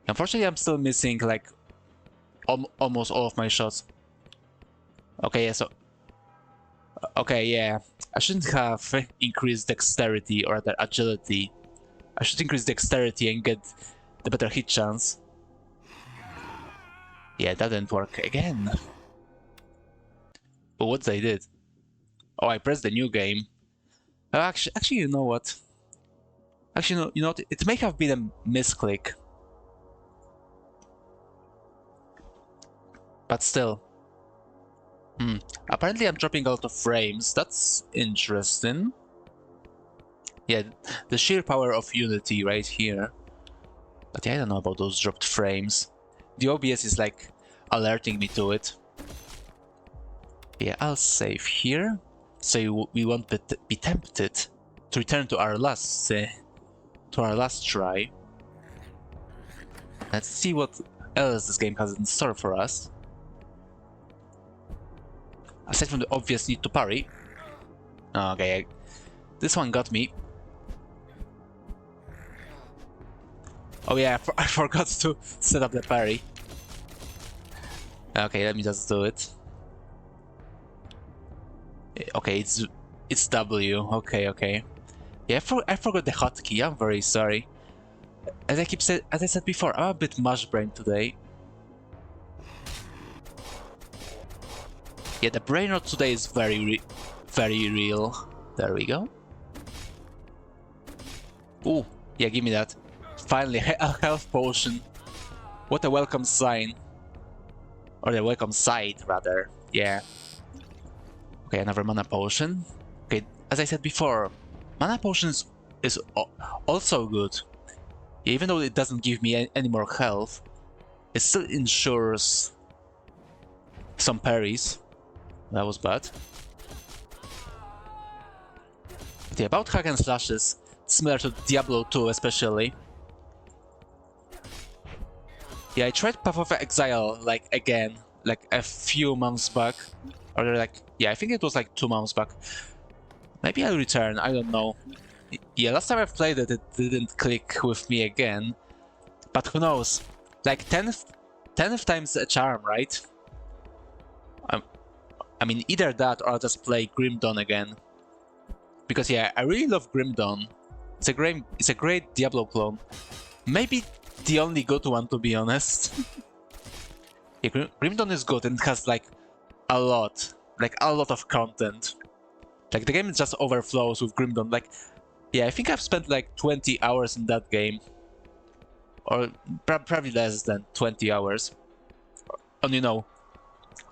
Unfortunately, I'm still missing like almost all of my shots. Okay, yeah, so... Okay, yeah. I shouldn't have increased dexterity or the agility. I should increase dexterity and get the better hit chance. Yeah, that didn't work again. But what they did? Oh, I pressed the new game. Actually, you know what? Actually, no, you know what? It may have been a misclick. But still. Apparently I'm dropping a lot of frames. That's interesting. Yeah, the sheer power of Unity right here. But yeah, I don't know about those dropped frames. The OBS is like alerting me to it. Yeah, I'll save here, so we won't be tempted to return to our last try. Let's see what else this game has in store for us. Aside from the obvious need to parry. Okay, this one got me. Oh yeah, I forgot to set up the parry. Okay, let me just do it. Okay, it's W. Okay. Yeah, I forgot the hotkey. I'm very sorry. As I said before, I'm a bit mush-brained today. Yeah, the brain rot today is very real. There we go. Ooh, yeah, give me that. Finally, a health potion. What a welcome sign. Or the welcome sight, rather. Yeah. Okay, another mana potion. Okay, as I said before, mana potions is also good. Even though it doesn't give me any more health, it still ensures some parries. That was bad. But yeah, about hack and slashes, similar to Diablo 2 especially. Yeah, I tried Path of Exile again, like a few months back. Or yeah, I think it was like 2 months back. Maybe I'll return, I don't know. Yeah, last time I played it, it didn't click with me again. But who knows? Like 10th time's a charm, right? I mean, either that or I'll just play Grim Dawn again. Because yeah, I really love Grim Dawn. It's a great Diablo clone. Maybe the only good one, to be honest. Yeah, Grim Dawn is good and it has like a lot of content. Like the game just overflows with Grim Dawn. Like, yeah, I think I've spent like 20 hours in that game. Or probably less than 20 hours. On, you know,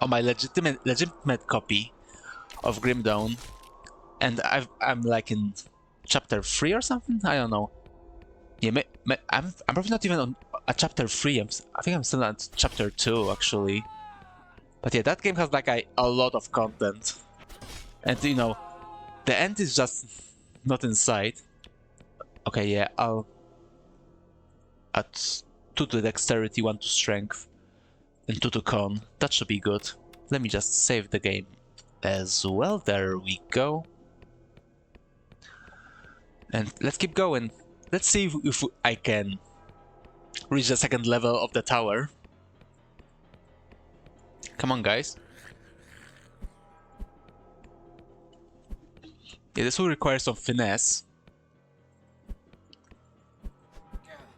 on my legitimate copy of Grim Dawn, and I'm like in chapter 3 or something. I don't know. Yeah, I'm probably not even on chapter 3. I think I'm still at chapter 2 actually. But yeah, that game has like a lot of content, and you know, the end is just not in sight. Okay, yeah, I'll add 2 to dexterity, 1 to strength, and 2 to con. That should be good. Let me just save the game as well. There we go. And let's keep going. Let's see if I can reach the 2nd level of the tower. Come on, guys. Yeah, this will require some finesse.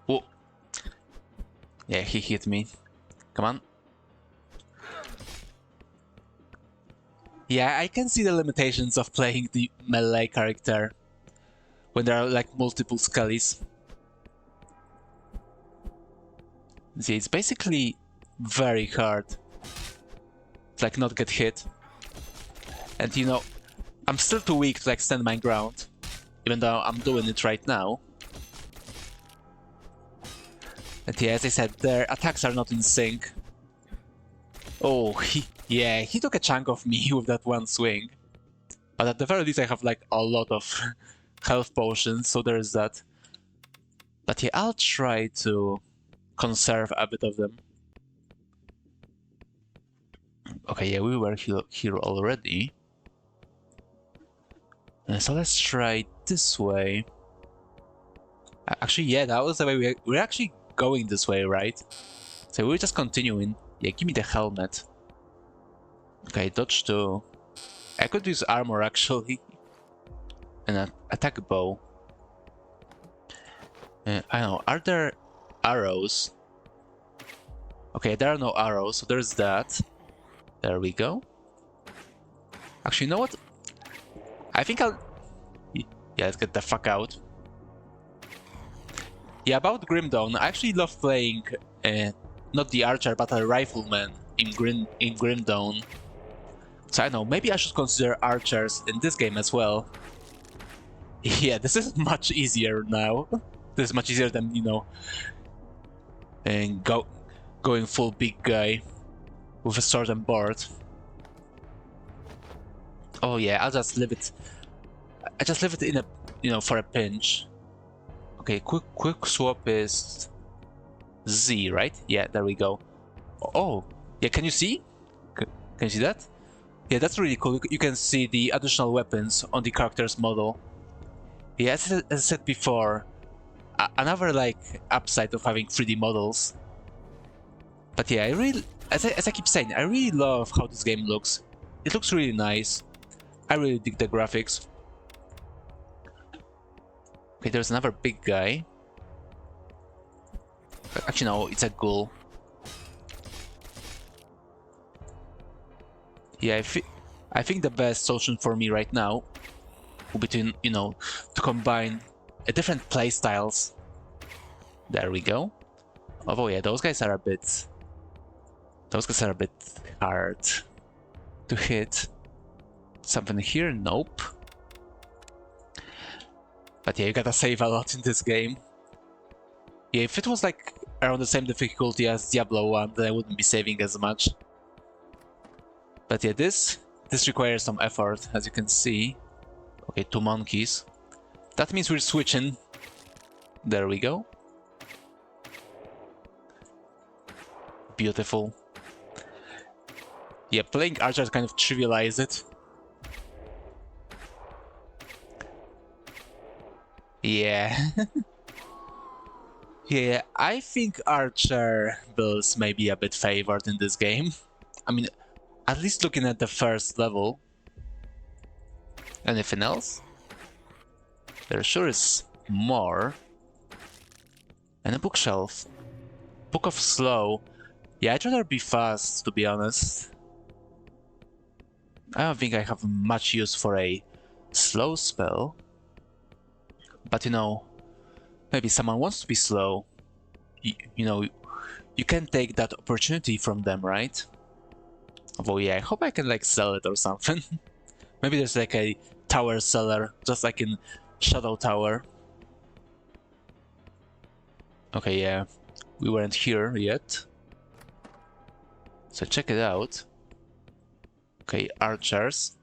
Oh. Yeah, he hit me. Come on. Yeah, I can see the limitations of playing the melee character when there are like multiple skellies. See, it's basically very hard to like not get hit. And you know, I'm still too weak to like stand my ground, even though I'm doing it right now. And yeah, as I said, their attacks are not in sync. Oh, he took a chunk of me with that one swing. But at the very least I have like a lot of health potions, so there is that. But yeah, I'll try to conserve a bit of them. Okay, yeah, we were here already. So let's try this way. Actually, yeah, that was the way we're actually going this way, right? So we're just continuing. Yeah, give me the helmet. Okay, dodge 2. I could use armor actually. And an attack bow. I don't know, are there arrows? Okay, there are no arrows, so there's that. There we go. Actually, you know what? I think I'll... Yeah, let's get the fuck out. Yeah, about Grim Dawn, I actually love playing not the archer, but a rifleman in Grim Dawn. So I don't know, maybe I should consider archers in this game as well. Yeah, this is much easier now. This is much easier than, you know, and going full big guy with a sword and board. Oh yeah, I'll just leave it. I just leave it in a, you know, for a pinch. Okay, quick swap is Z, right? Yeah, there we go. Oh, yeah, can you see? Can you see that? Yeah, that's really cool. You can see the additional weapons on the character's model. Yeah, as I said before, another like upside of having 3D models. But yeah, I really, as I keep saying, I really love how this game looks. It looks really nice. I really dig the graphics. Okay, there's another big guy. Actually, no, it's a ghoul. Yeah, I think the best solution for me right now would be to, you know, to combine different play styles. There we go. Although, yeah, those guys are a bit hard to hit. Something here? Nope. But yeah, you gotta save a lot in this game. Yeah, if it was like around the same difficulty as Diablo 1, then I wouldn't be saving as much. But yeah, this requires some effort, as you can see. Okay, 2 monkeys. That means we're switching. There we go. Beautiful. Yeah, playing archer kind of trivialized it. Yeah. Yeah, I think archer builds may be a bit favored in this game. I mean, at least looking at the first level. Anything else? There sure is more. And a bookshelf. Book of Slow. Yeah, I'd rather be fast, to be honest. I don't think I have much use for a slow spell. But you know, maybe someone wants to be slow. You know, you can take that opportunity from them, right? Although yeah, I hope I can like sell it or something. Maybe there's like a tower seller, just like in Shadow Tower. Okay, yeah, we weren't here yet. So check it out. Okay, archers.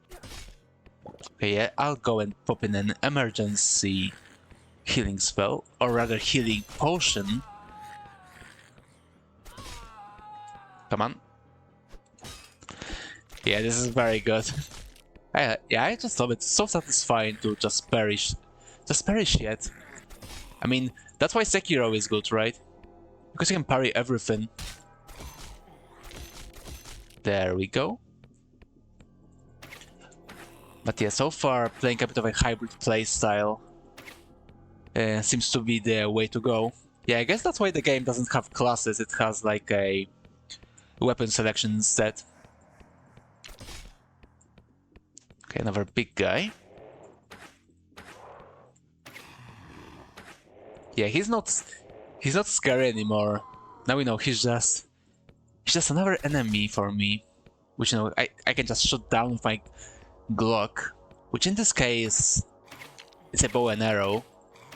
Okay, yeah, I'll go and pop in an emergency healing spell, or rather healing potion. Come on. Yeah, this is very good. I just love it. It's so satisfying to just perish yet. I mean, that's why Sekiro is good, right? Because you can parry everything. There we go. But yeah, so far playing a bit of a hybrid playstyle seems to be the way to go. Yeah, I guess that's why the game doesn't have classes. It has like a weapon selection instead. Okay, another big guy. Yeah, he's not scary anymore. Now we know he's just another enemy for me, which you know I can just shoot down with my Glock, which in this case it's a bow and arrow.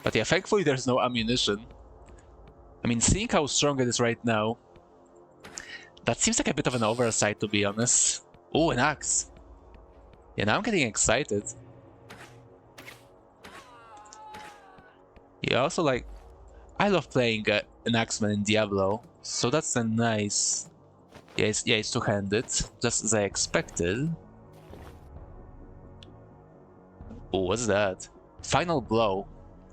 But yeah, thankfully there's no ammunition. I mean, seeing how strong it is right now, that seems like a bit of an oversight, to be honest. Oh, an axe. Yeah, now I'm getting excited. Yeah, also like, I love playing an axeman in Diablo, so that's a nice. Yeah, it's two-handed, just as I expected. Oh, what's that? Final blow.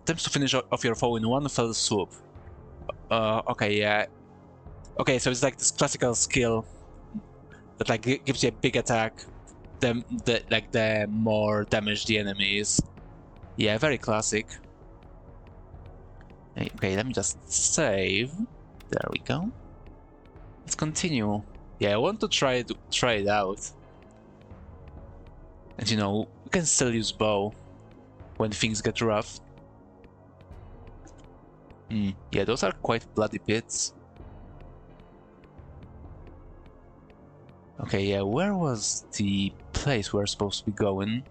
Attempts to finish off your foe in one fell swoop. Okay, yeah. Okay, so it's like this classical skill that like gives you a big attack. The more damage the enemy is. Yeah, very classic. Okay, let me just save. There we go. Let's continue. Yeah, I want to try it out. And you know, we can still use bow when things get rough. Yeah, those are quite bloody pits. Okay, yeah, where was the place we're supposed to be going?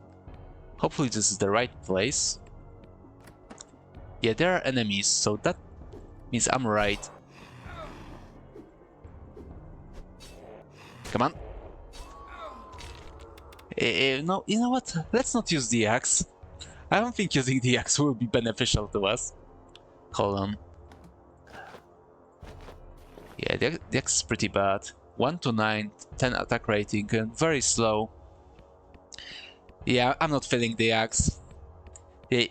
Hopefully this is the right place. Yeah, there are enemies, so that means I'm right. Come on. No, you know what? Let's not use the axe. I don't think using the axe will be beneficial to us. Hold on. Yeah, the axe is pretty bad. 1 to 9, 10 attack rating, and very slow. Yeah, I'm not feeling the axe. Yeah,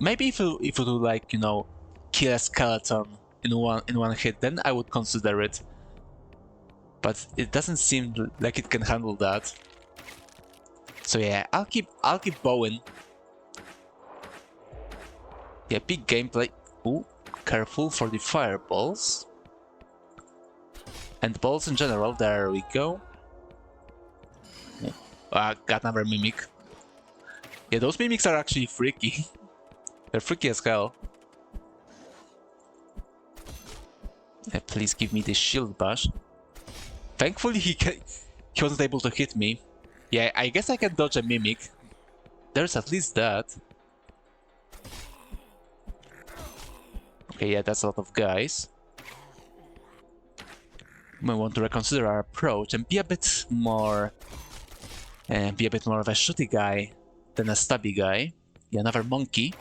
maybe if you do like, you know, kill a skeleton in one hit, then I would consider it. But it doesn't seem like it can handle that. So yeah, I'll keep bowing. Yeah, big gameplay. Ooh, careful for the fireballs. And balls in general, there we go. Got another mimic. Yeah, those mimics are actually freaky. They're freaky as hell. Yeah, please give me the shield bash. Thankfully he wasn't able to hit me. Yeah, I guess I can dodge a mimic. There's at least that. Okay, yeah, that's a lot of guys. We might want to reconsider our approach and be a bit more of a shooty guy than a stabby guy. Yeah, another monkey.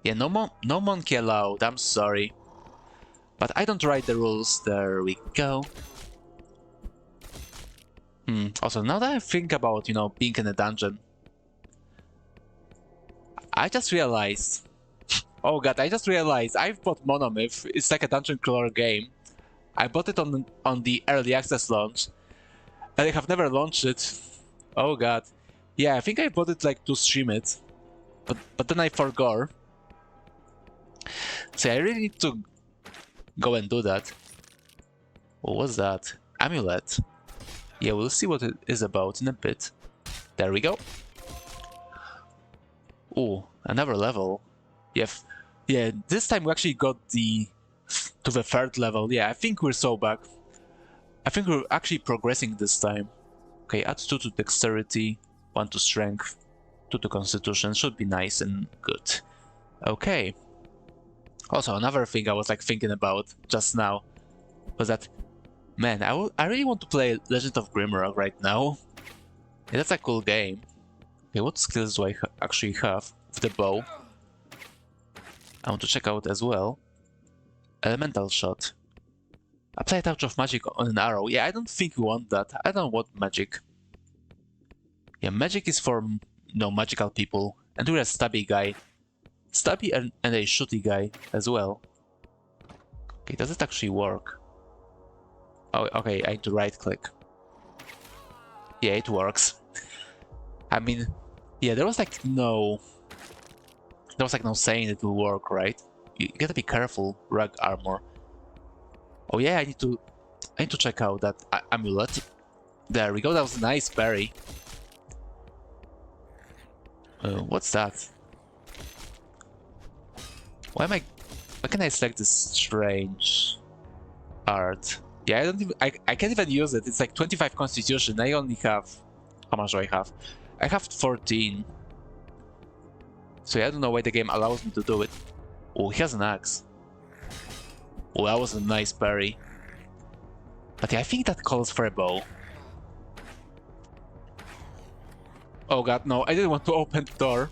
Yeah, no monkey allowed, I'm sorry. But I don't write the rules, there we go. Also, now that I think about, you know, being in a dungeon, I just realized... Oh god, I just realized I've bought Monomyth. It's like a dungeon crawler game. I bought it on the early access launch, and I have never launched it. Oh god. Yeah, I think I bought it like to stream it, but then I forgot. So I really need to go and do that. What was that? Amulet. Yeah, we'll see what it is about in a bit. There we go. Ooh, another level. Yeah, this time we actually got to the third level. Yeah, I think we're so back. I think we're actually progressing this time. Okay, add 2 to dexterity, 1 to strength, 2 to constitution. Should be nice and good. Okay. Also, another thing I was like thinking about just now was that, man, I really want to play Legend of Grimrock right now. Yeah, that's a cool game. Okay, what skills do I actually have with the bow? I want to check out as well. Elemental shot. Apply a touch of magic on an arrow. Yeah, I don't think we want that. I don't want magic. Yeah, magic is for, no, magical people. And we're a stabby guy. Stabby and a shooty guy as well. Okay, does it actually work? Oh, okay, I need to right click. Yeah, it works. I mean, yeah, there was like no saying it will work, right? You gotta be careful, rug armor. Oh yeah, I need to check out that amulet. There we go, that was a nice berry. What's that? Why can I select this strange art? Yeah, I can't even use it. It's like 25 constitution. I only have, how much do I have? I have 14. So yeah, I don't know why the game allows me to do it. Oh, he has an axe. Oh, that was a nice parry. But yeah, I think that calls for a bow. Oh god, no, I didn't want to open the door.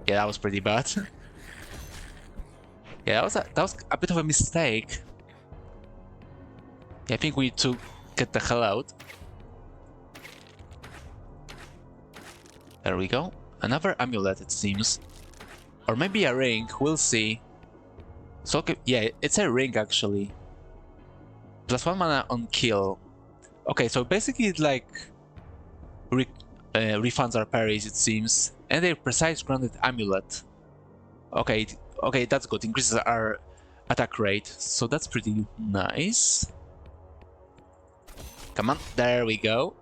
Yeah, that was pretty bad. Yeah, that was a bit of a mistake. Yeah, I think we need to get the hell out. There we go. Another amulet, it seems. Or maybe a ring, we'll see. So, okay, yeah, it's a ring actually. +1 mana on kill. Okay, so basically it like refunds our parries, it seems. And a precise grounded amulet. Okay, okay, that's good. Increases our attack rate, so that's pretty nice. Come on, there we go.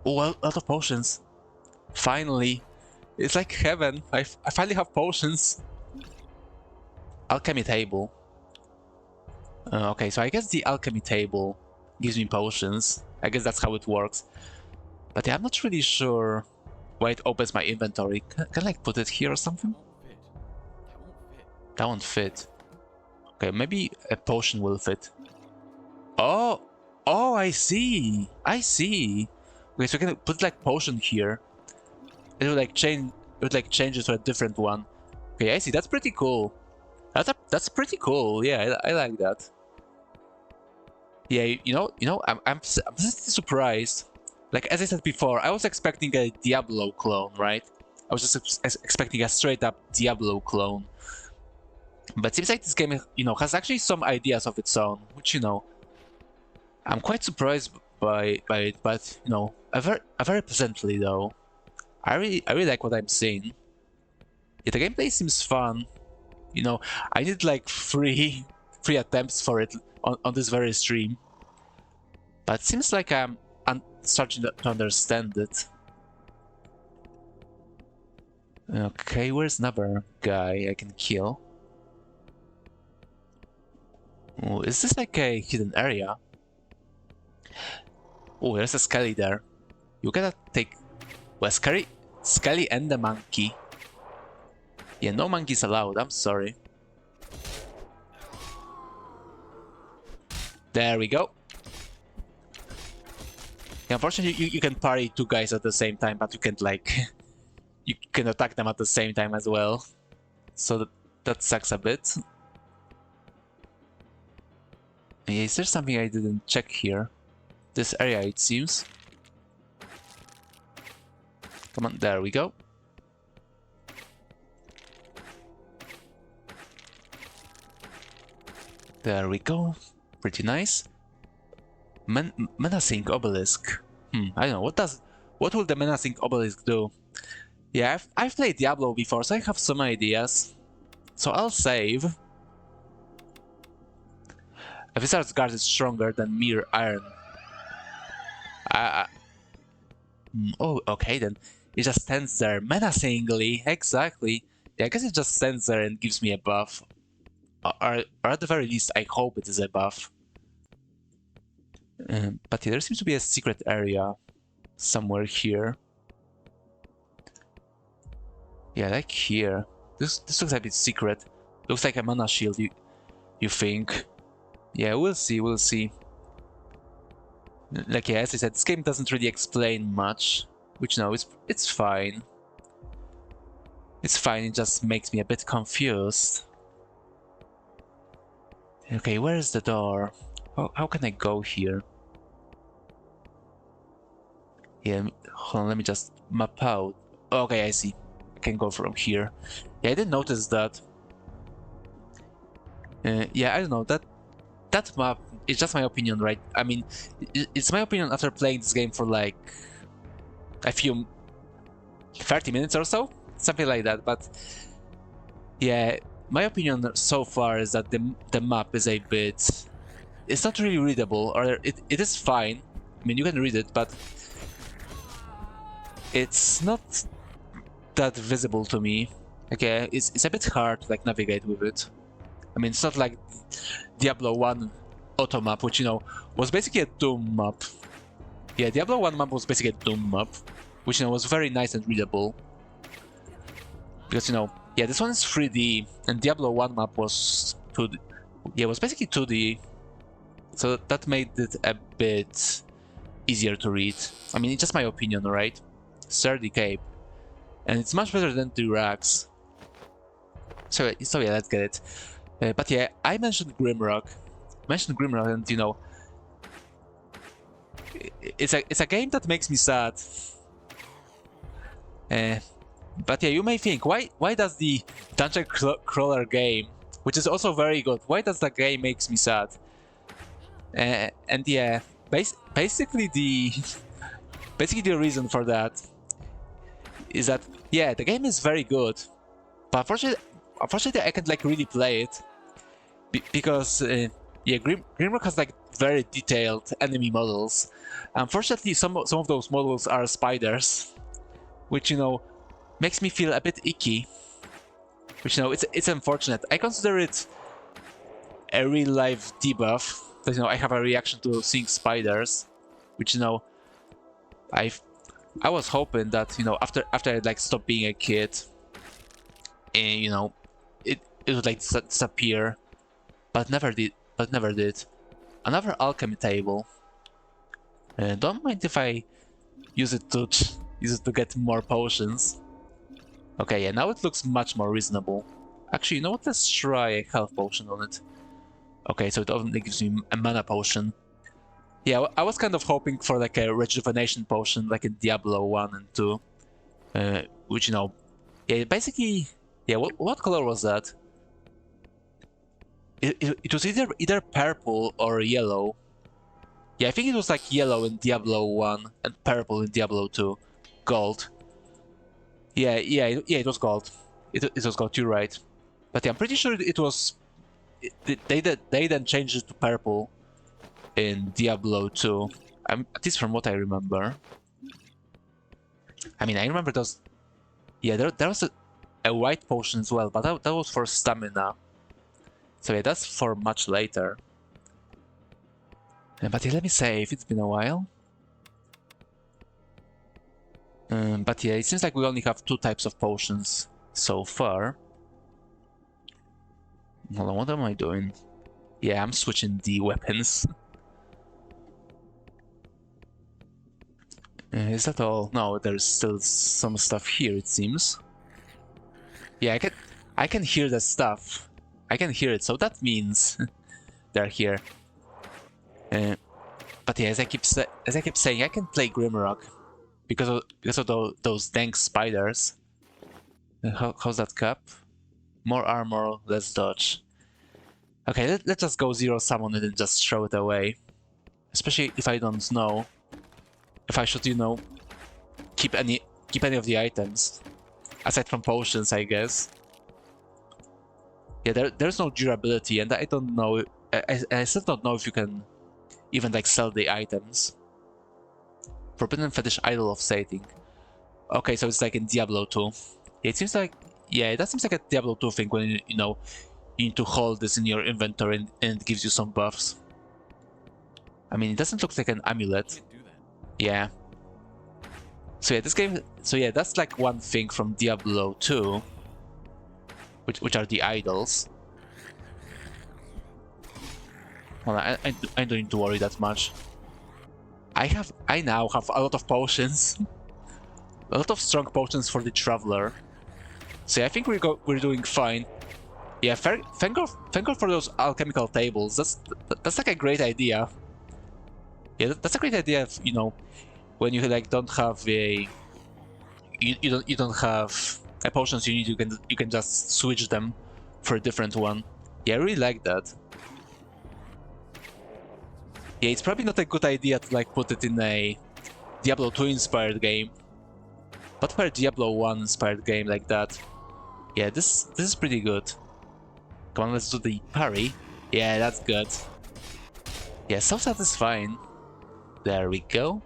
Oh, a lot of potions. Finally. It's like heaven. I finally have potions. Alchemy table. Okay, so I guess the alchemy table gives me potions. I guess that's how it works. But yeah, I'm not really sure why it opens my inventory. Can I like put it here or something? That won't fit. That won't fit. Okay, maybe a potion will fit. Oh, oh, I see. I see. Okay, so we can put like potion here. It will like change. It would like change it to a different one. Okay, I see. That's pretty cool. That's pretty cool. Yeah, I like that. Yeah, I'm just surprised. Like as I said before, I was expecting a Diablo clone, right? I was just expecting a straight up Diablo clone. But it seems like this game, has actually some ideas of its own, which I'm quite surprised by it. But very pleasantly though. I really like what I'm seeing. Yeah, the gameplay seems fun. I did like three attempts for it on this very stream. But it seems like I'm starting to understand it. Okay, where's another guy I can kill? Oh, is this like a hidden area? Oh, there's a Skelly there. You gotta take... Well, Skelly and the monkey. Yeah, no monkeys allowed, I'm sorry. There we go. Yeah, unfortunately, you can parry two guys at the same time, but you can't like... you can attack them at the same time as well. So that sucks a bit. Yeah, is there something I didn't check here? This area, it seems. Come on, there we go. There we go. Pretty nice. Menacing obelisk. I don't know. What will the menacing obelisk do? Yeah, I've played Diablo before, so I have some ideas. So I'll save. A wizard's guard is stronger than mere iron. Oh, okay then. It just stands there menacingly. Exactly. Yeah, I guess it just stands there and gives me a buff. Or at the very least, I hope it is a buff. But yeah, there seems to be a secret area somewhere here. Yeah, like here. This looks a bit secret. Looks like a mana shield, you think? Yeah, we'll see, we'll see. Like, yeah, as I said, this game doesn't really explain much. Which, no, it's fine. It's fine, it just makes me a bit confused. Okay, where is the door? How can I go here? Yeah, hold on, let me just map out. Okay, I see. I can go from here. Yeah, I didn't notice that. Yeah, I don't know, that map is just my opinion, right? I mean, it's my opinion after playing this game for like a few 30 minutes or so, something like that. But yeah, my opinion so far is that the map is a bit, it's not really readable, or it is fine. I mean, you can read it, but it's not that visible to me. Okay, it's a bit hard to like navigate with it. I mean, it's not like Diablo 1 auto map, which was basically a Doom map. Yeah, Diablo 1 map was basically a Doom map, which was very nice and readable. Because yeah, this one is 3D, and Diablo 1 map was 2D. Yeah, it was basically 2D, so that made it a bit easier to read. I mean, it's just my opinion, right? Sturdy cape, and it's much better than the rags. So yeah, let's get it. But yeah, I mentioned Grimrock. And it's a game that makes me sad. But yeah, you may think, why does the dungeon crawler game, which is also very good, why does that game makes me sad? And yeah, basically the reason for that is that yeah, the game is very good, but unfortunately I can't like really play it because yeah, Grimrock has like very detailed enemy models. Unfortunately, some of those models are spiders, which makes me feel a bit icky. Which it's unfortunate. I consider it a real life debuff. But, you know, I have a reaction to seeing spiders, which, you know, I was hoping that, you know, after I like stopped being a kid, and you know, it would like disappear, but never did. Another alchemy table. Don't mind if I use it to get more potions. Okay, yeah, now it looks much more reasonable. Actually, you know what? Let's try a health potion on it. Okay, so it only gives me a mana potion. Yeah, I was kind of hoping for like a rejuvenation potion, like in Diablo 1 and 2. Which, you know, yeah, basically, yeah, what color was that? It was either purple or yellow. Yeah, I think it was like yellow in Diablo 1 and purple in Diablo 2. Gold. Yeah, it was gold. It was gold, you're right. But yeah, I'm pretty sure it was... They then changed it to purple in Diablo 2. At least from what I remember. I mean, I remember those... Yeah, there was a white potion as well, but that was for stamina. So yeah, that's for much later. But yeah, let me save, it's been a while. But yeah, it seems like we only have 2 types of potions so far. Hold on, what am I doing? Yeah, I'm switching the weapons. Is that all? No, there's still some stuff here, it seems. Yeah, I can hear the stuff. I can hear it, so that means they're here. But yeah, as I keep saying, I can play Grimrock because of those dang spiders. How's that cap? More armor, less dodge. Okay, let's just go zero summon it and just throw it away. Especially if I don't know if I should, you know, keep any of the items aside from potions, I guess. Yeah, there's no durability, and I don't know. I still don't know if you can even like sell the items. Forbidden Fetish Idol of Sating. Okay, so it's like in Diablo 2. Yeah, it seems like, yeah, that seems like a Diablo 2 thing when you know you need to hold this in your inventory and it gives you some buffs. I mean, it doesn't look like an amulet. Yeah. So yeah, this game. So yeah, that's like one thing from Diablo 2, which are the idols. Well, I don't need to worry that much. I now have a lot of potions, a lot of strong potions for the traveler. So yeah, I think we're doing fine. Yeah, thank God for those alchemical tables. That's like a great idea. Yeah, that's a great idea. You know, when you like don't have a you don't have potions you need, you can just switch them for a different one. Yeah, I really like that. Yeah, it's probably not a good idea to like put it in a Diablo 2 inspired game, but for a Diablo 1 inspired game like that, yeah, this is pretty good. Come on, let's do the parry. Yeah, that's good. Yeah, so satisfying. There we go.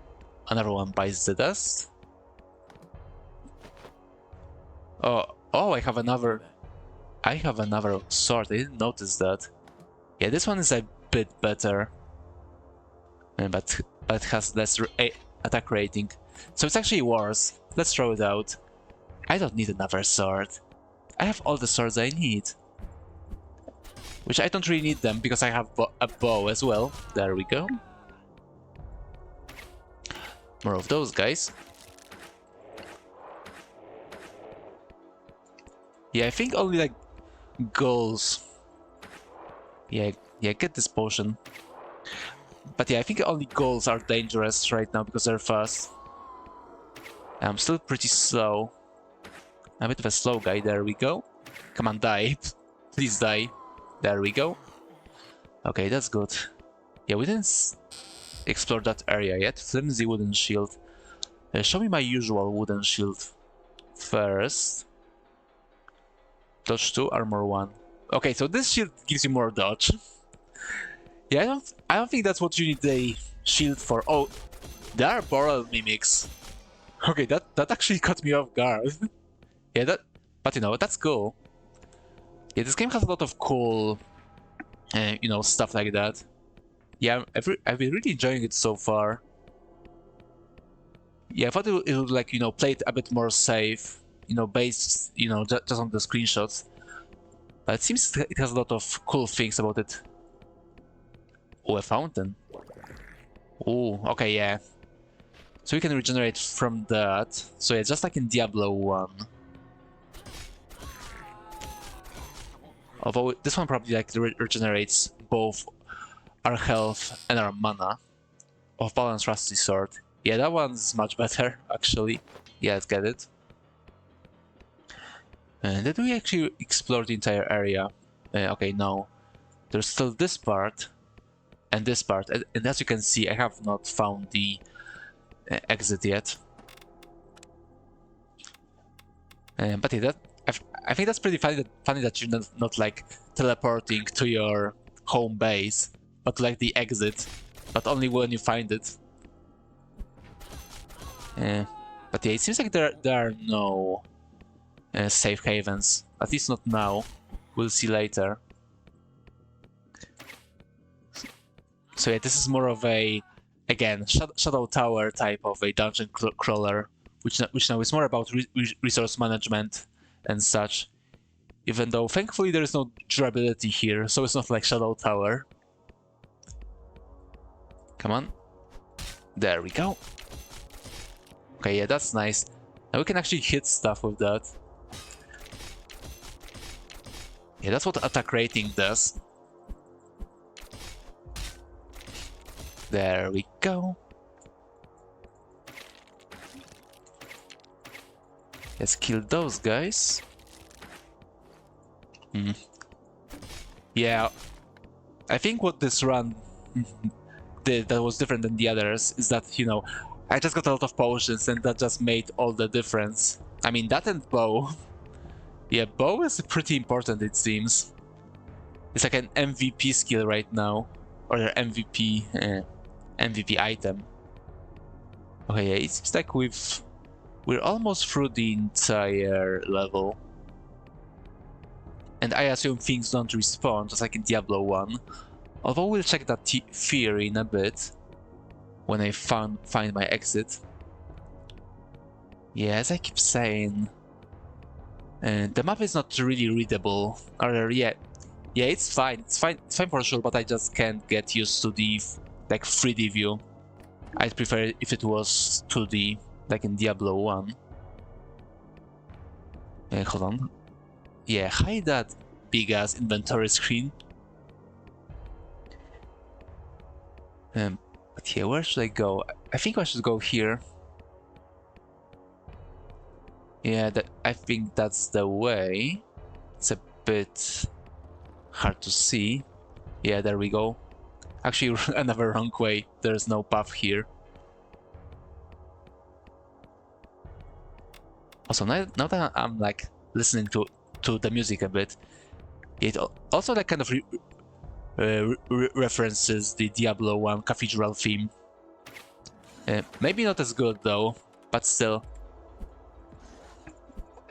Another one bites the dust. Oh, I have another sword. I didn't notice that. Yeah, this one is a bit better, but has less attack rating, so it's actually worse. Let's throw it out. I don't need another sword. I have all the swords I need, which I don't really need them because I have a bow as well. There we go. More of those guys. Yeah, I think only like ghouls. Yeah, get this potion. But yeah, I think only ghouls are dangerous right now because they're fast. I'm still pretty slow. I'm a bit of a slow guy. There we go. Come on, die. Please die. There we go. Okay, that's good. Yeah, we didn't explore that area yet. Flimsy wooden shield. Show me my usual wooden shield first. Dodge 2, armor 1. Okay, so this shield gives you more dodge. Yeah, I don't think that's what you need a shield for. Oh, there are boral mimics. Okay, that actually caught me off guard. Yeah, but you know, that's cool. Yeah, this game has a lot of cool you know, stuff like that. Yeah, I've been really enjoying it so far. Yeah, I thought it would like, you know, play it a bit more safe, you know, based, you know, just on the screenshots. But it seems it has a lot of cool things about it. Oh, a fountain. Oh, okay, yeah. So we can regenerate from that. So yeah, just like in Diablo 1. Although this one probably like regenerates both our health and our mana. Of Balance Rusty Sword. Yeah, that one's much better, actually. Yeah, let's get it. And did we actually explore the entire area? Okay, no. There's still this part and this part. And as you can see, I have not found the exit yet. But yeah, I think that's pretty funny that you're not like teleporting to your home base, but like the exit, but only when you find it. But yeah, it seems like there are no safe havens, at least not now. We'll see later. So yeah, this is more of a, again, Shadow Tower type of a dungeon crawler, which now is more about resource management and such. Even though, thankfully, there is no durability here, so it's not like Shadow Tower. Come on. There we go. Okay, yeah, that's nice. Now we can actually hit stuff with that. Yeah, that's what attack rating does. There we go. Let's kill those guys. Yeah, I think what this run did that was different than the others is that, you know, I just got a lot of potions and that just made all the difference. I mean, that and bow. Yeah, bow is pretty important, it seems. It's like an MVP skill right now. Or MVP item. Okay, yeah, it seems like we're almost through the entire level. And I assume things don't respawn, just like in Diablo 1. Although we'll check that theory in a bit. When I find my exit. Yeah, as I keep saying, the map is not really readable. Or yeah, it's fine. It's fine for sure. But I just can't get used to the like 3D view. I'd prefer if it was 2D, like in Diablo 1. Hold on. Yeah, hide that big ass inventory screen. But yeah, where should I go? I think I should go here. Yeah, I think that's the way. It's a bit hard to see. Yeah, there we go. Actually, another wrong way. There's no path here. Also, now that I'm like listening to the music a bit, it also like kind of references the Diablo 1 cathedral theme. Maybe not as good though, but still.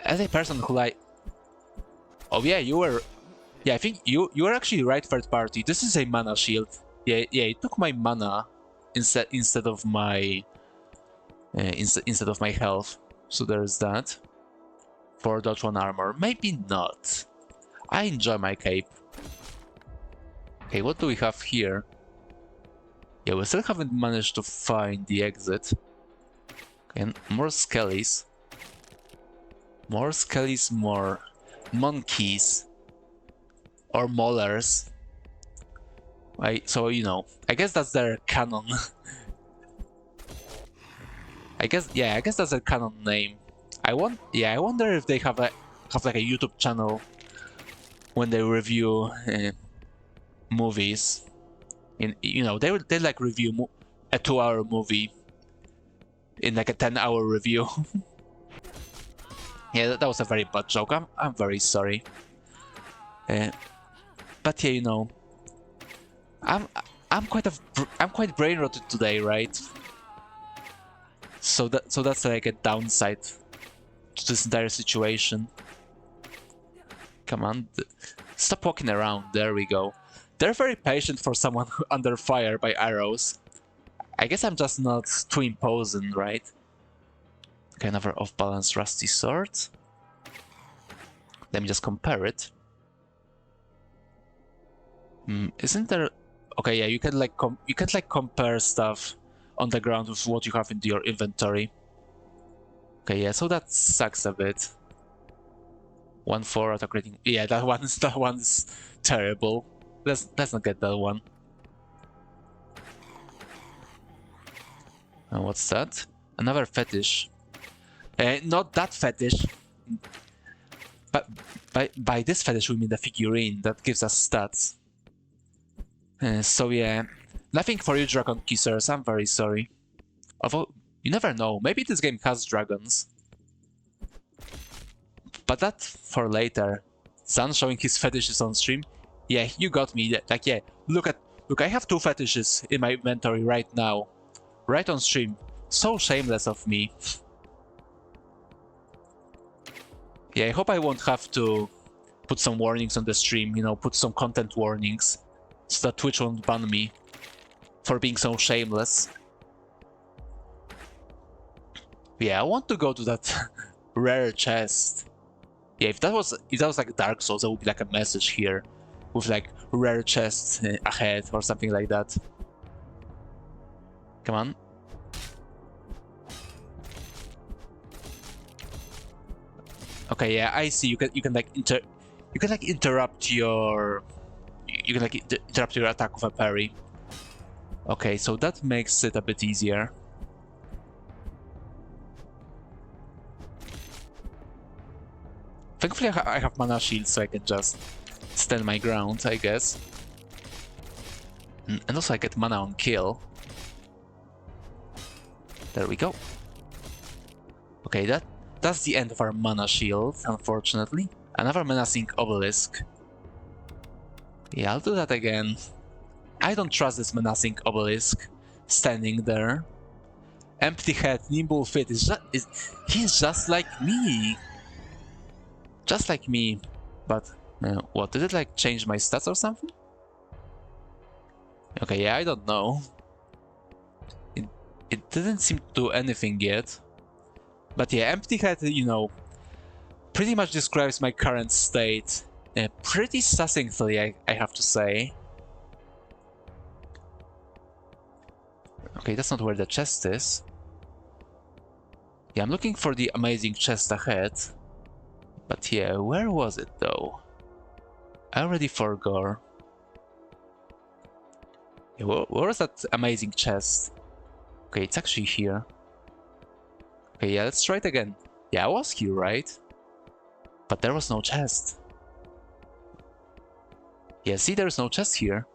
As a person who like... Oh yeah, you were... Yeah, I think you were actually right, third party. This is a mana shield. Yeah, it took my mana instead of my... instead of my health. So there's that. 4.1 armor. Maybe not. I enjoy my cape. Okay, what do we have here? Yeah, we still haven't managed to find the exit. Okay, and more skellies. More skellies, more monkeys. Or molars. So, you know, I guess that's their canon. I guess that's their canon name. I wonder if they have like a YouTube channel when they review movies. You know, they like review a 2-hour movie in like a 10-hour review. Yeah, that was a very bad joke. I'm very sorry. But yeah, you know, I'm quite brain-rotted today, right? So that's like a downside to this entire situation. Come on, stop walking around. There we go. They're very patient for someone under fire by arrows. I guess I'm just not too imposing, right? Okay, another off-balance rusty sword. Let me just compare it. Isn't there... Okay, yeah, you can like compare stuff on the ground with what you have in your inventory. Okay, yeah, so that sucks a bit. 1-4 attack rating. Yeah, that one's terrible. Let's not get that one. What's that? Another fetish. Not that fetish. But by this fetish we mean the figurine that gives us stats. So yeah, nothing for you, dragon kissers. I'm very sorry. Although you never know, maybe this game has dragons. But that for later. Zan showing his fetishes on stream. Yeah, you got me. Like, yeah, look, I have 2 fetishes in my inventory right now. Right on stream. So shameless of me. Yeah, I hope I won't have to put some warnings on the stream, you know, put some content warnings, so that Twitch won't ban me for being so shameless. Yeah, I want to go to that rare chest. Yeah, if that was like Dark Souls, there would be like a message here with like rare chest ahead or something like that. Come on. Okay, yeah, I see. You can interrupt your attack with a parry. Okay, so that makes it a bit easier. Thankfully, I have mana shield, so I can just stand my ground, I guess. And also I get mana on kill. There we go. Okay, that's the end of our mana shield, unfortunately. Another menacing obelisk. Yeah, I'll do that again. I don't trust this menacing obelisk standing there. Empty head, nimble feet. He's just like me. Just like me. But what, did it like change my stats or something? Okay, yeah, I don't know. It didn't seem to do anything yet. But yeah, empty head, you know, pretty much describes my current state. Pretty succinctly, I have to say. Okay, that's not where the chest is. Yeah, I'm looking for the amazing chest ahead. But yeah, where was it though? I already forgot. Yeah, where was that amazing chest? Okay, it's actually here. Okay, yeah, let's try it again. Yeah, I was here, right? But there was no chest. Yeah, see, there's no chest here.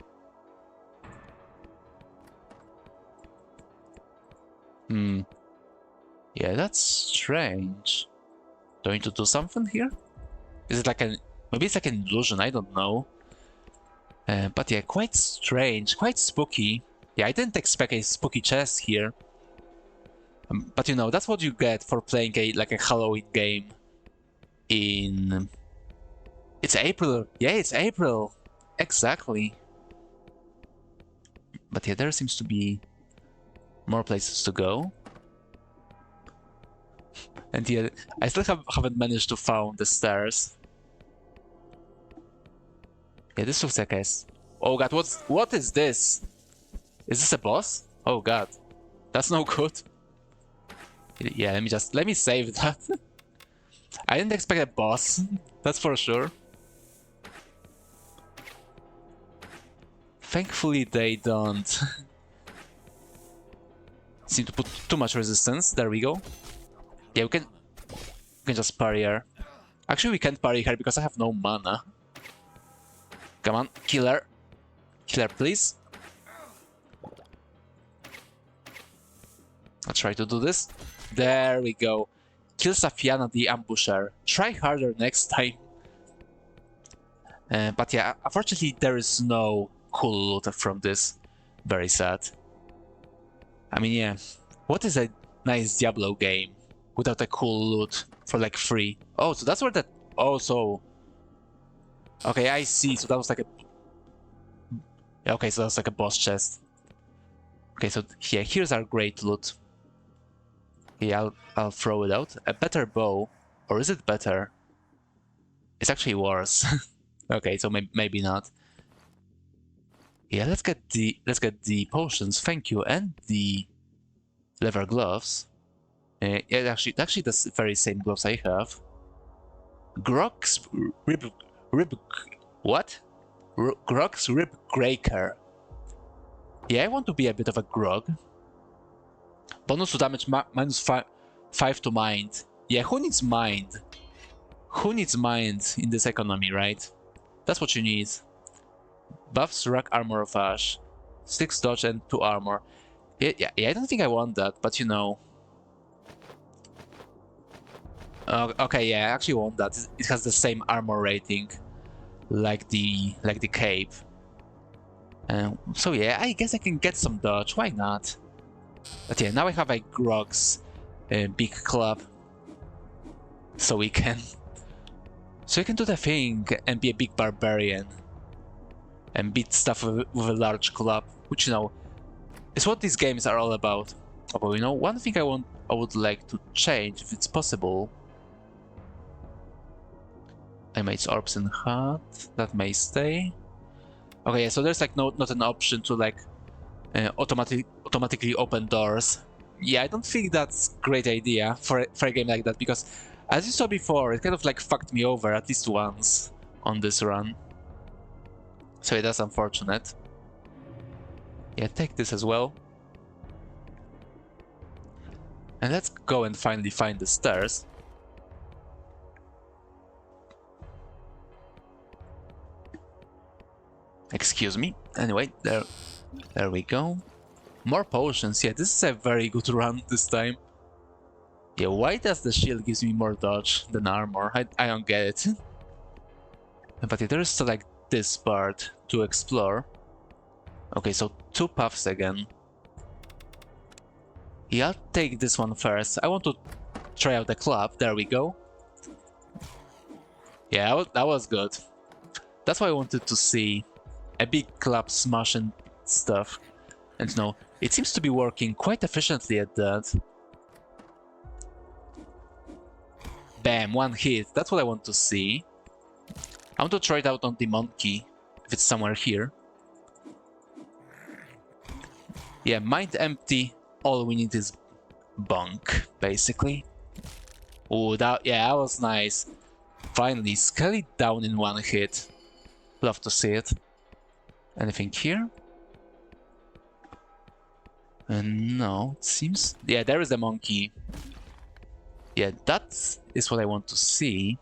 Yeah, that's strange. Do I need to do something here? Is it like an... Maybe it's like an illusion, I don't know. But yeah, quite strange, quite spooky. Yeah, I didn't expect a spooky chest here. But you know, that's what you get for playing a Halloween game in... It's April. Yeah, it's April. Exactly. But yeah, there seems to be more places to go. And yeah, I still haven't managed to find the stairs. Yeah, this looks like a... Oh god, what is this? Is this a boss? Oh god. That's no good. Yeah, let me save that. I didn't expect a boss, that's for sure. Thankfully they don't seem to put too much resistance. There we go. Yeah, we can just parry her. Actually, we can't parry her because I have no mana. Come on, kill her. Kill her, please. I'll try to do this. There we go. Kill Safiana the ambusher. Try harder next time. But yeah, unfortunately there is no cool loot from this. Very sad. I mean, yeah, what is a nice Diablo game without a cool loot for like free? Oh, so that's where that... Oh, so... Okay, I see. So that was like a Yeah, okay, so that's like a boss chest. Okay, so yeah, here's our great loot. Yeah, I'll throw it out. A better bow, or is it better? It's actually worse. Okay, so maybe not. Yeah, let's get the potions, thank you, and the leather gloves. Yeah, actually, that's the very same gloves I have. Grog's rib, what? Grog's rib breaker. Yeah, I want to be a bit of a grog. Bonus to damage minus 5 to mind. Yeah, who needs mind? Who needs mind in this economy, right? That's what you need. Buffs rack armor of ash. 6 dodge and 2 armor. Yeah, I don't think I want that, but you know. Okay, yeah, I actually want that. It has the same armor rating like the cape. So yeah, I guess I can get some dodge. Why not? But yeah, now I have a Grog's big club, so we can do the thing and be a big barbarian and beat stuff with a large club, which you know is what these games are all about. Although you know, one thing I would like to change if it's possible. I made orbs and hat. That may stay. Okay, yeah, so there's like not an option to like automatically open doors. Yeah, I don't think that's a great idea for a game like that, because as you saw before, it kind of like fucked me over at least once on this run. So yeah, that's unfortunate. Yeah, take this as well. And let's go and finally find the stairs. Excuse me. Anyway, there we go. More potions. Yeah, this is a very good run this time. Yeah, why does the shield gives me more dodge than armor? I don't get it. But yeah, there is still like this part to explore. Okay, so 2 paths again. Yeah, I'll take this one first. I want to try out the club. There we go. Yeah, that was good. That's why I wanted to see a big club smashing stuff. And no, it seems to be working quite efficiently at that. Bam, 1 hit. That's what I want to see. I want to try it out on the monkey, if it's somewhere here. Yeah, mind empty. All we need is bunk, basically. Oh, that was nice. Finally, Skelly down in 1 hit. Love to see it. Anything here? No, it seems... Yeah, there is the monkey. Yeah, that is what I want to see.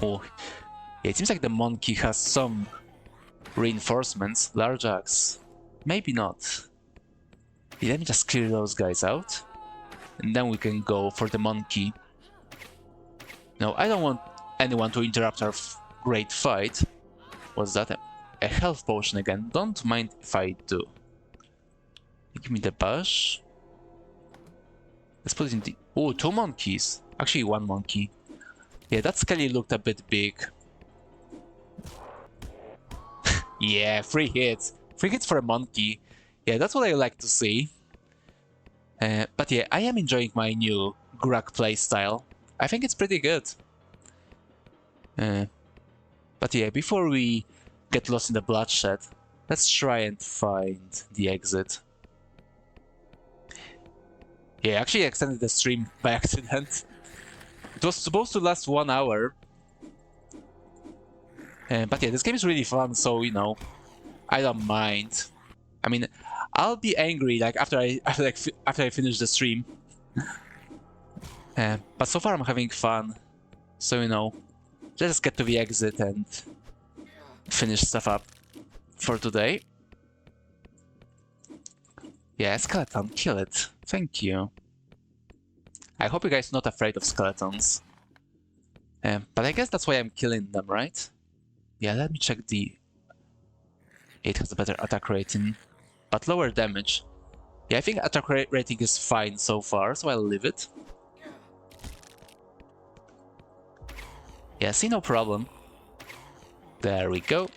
Oh, yeah, it seems like the monkey has some reinforcements. Large axe. Maybe not. Yeah, let me just clear those guys out. And then we can go for the monkey. No, I don't want anyone to interrupt our great fight. What's that? A health potion again. Don't mind if I do. Give me the bush. Let's put it in the... Oh, 2 monkeys. Actually, 1 monkey. Yeah, that skelly looked a bit big. Yeah, 3 hits. 3 hits for a monkey. Yeah, that's what I like to see. But yeah, I am enjoying my new Grug playstyle. I think it's pretty good. But yeah, before we get lost in the bloodshed, let's try and find the exit. Yeah, I actually extended the stream by accident. It was supposed to last 1 hour. But yeah, this game is really fun, so you know, I don't mind. I mean, I'll be angry like after I finish the stream. But so far I'm having fun. So you know, let's get to the exit and finish stuff up for today. Yeah, skeleton, kill it. Thank you. I hope you guys are not afraid of skeletons. But I guess that's why I'm killing them, right? Yeah, let me check the... It has a better attack rating, but lower damage. Yeah, I think attack rating is fine so far, so I'll leave it. Yeah, see, no problem. There we go.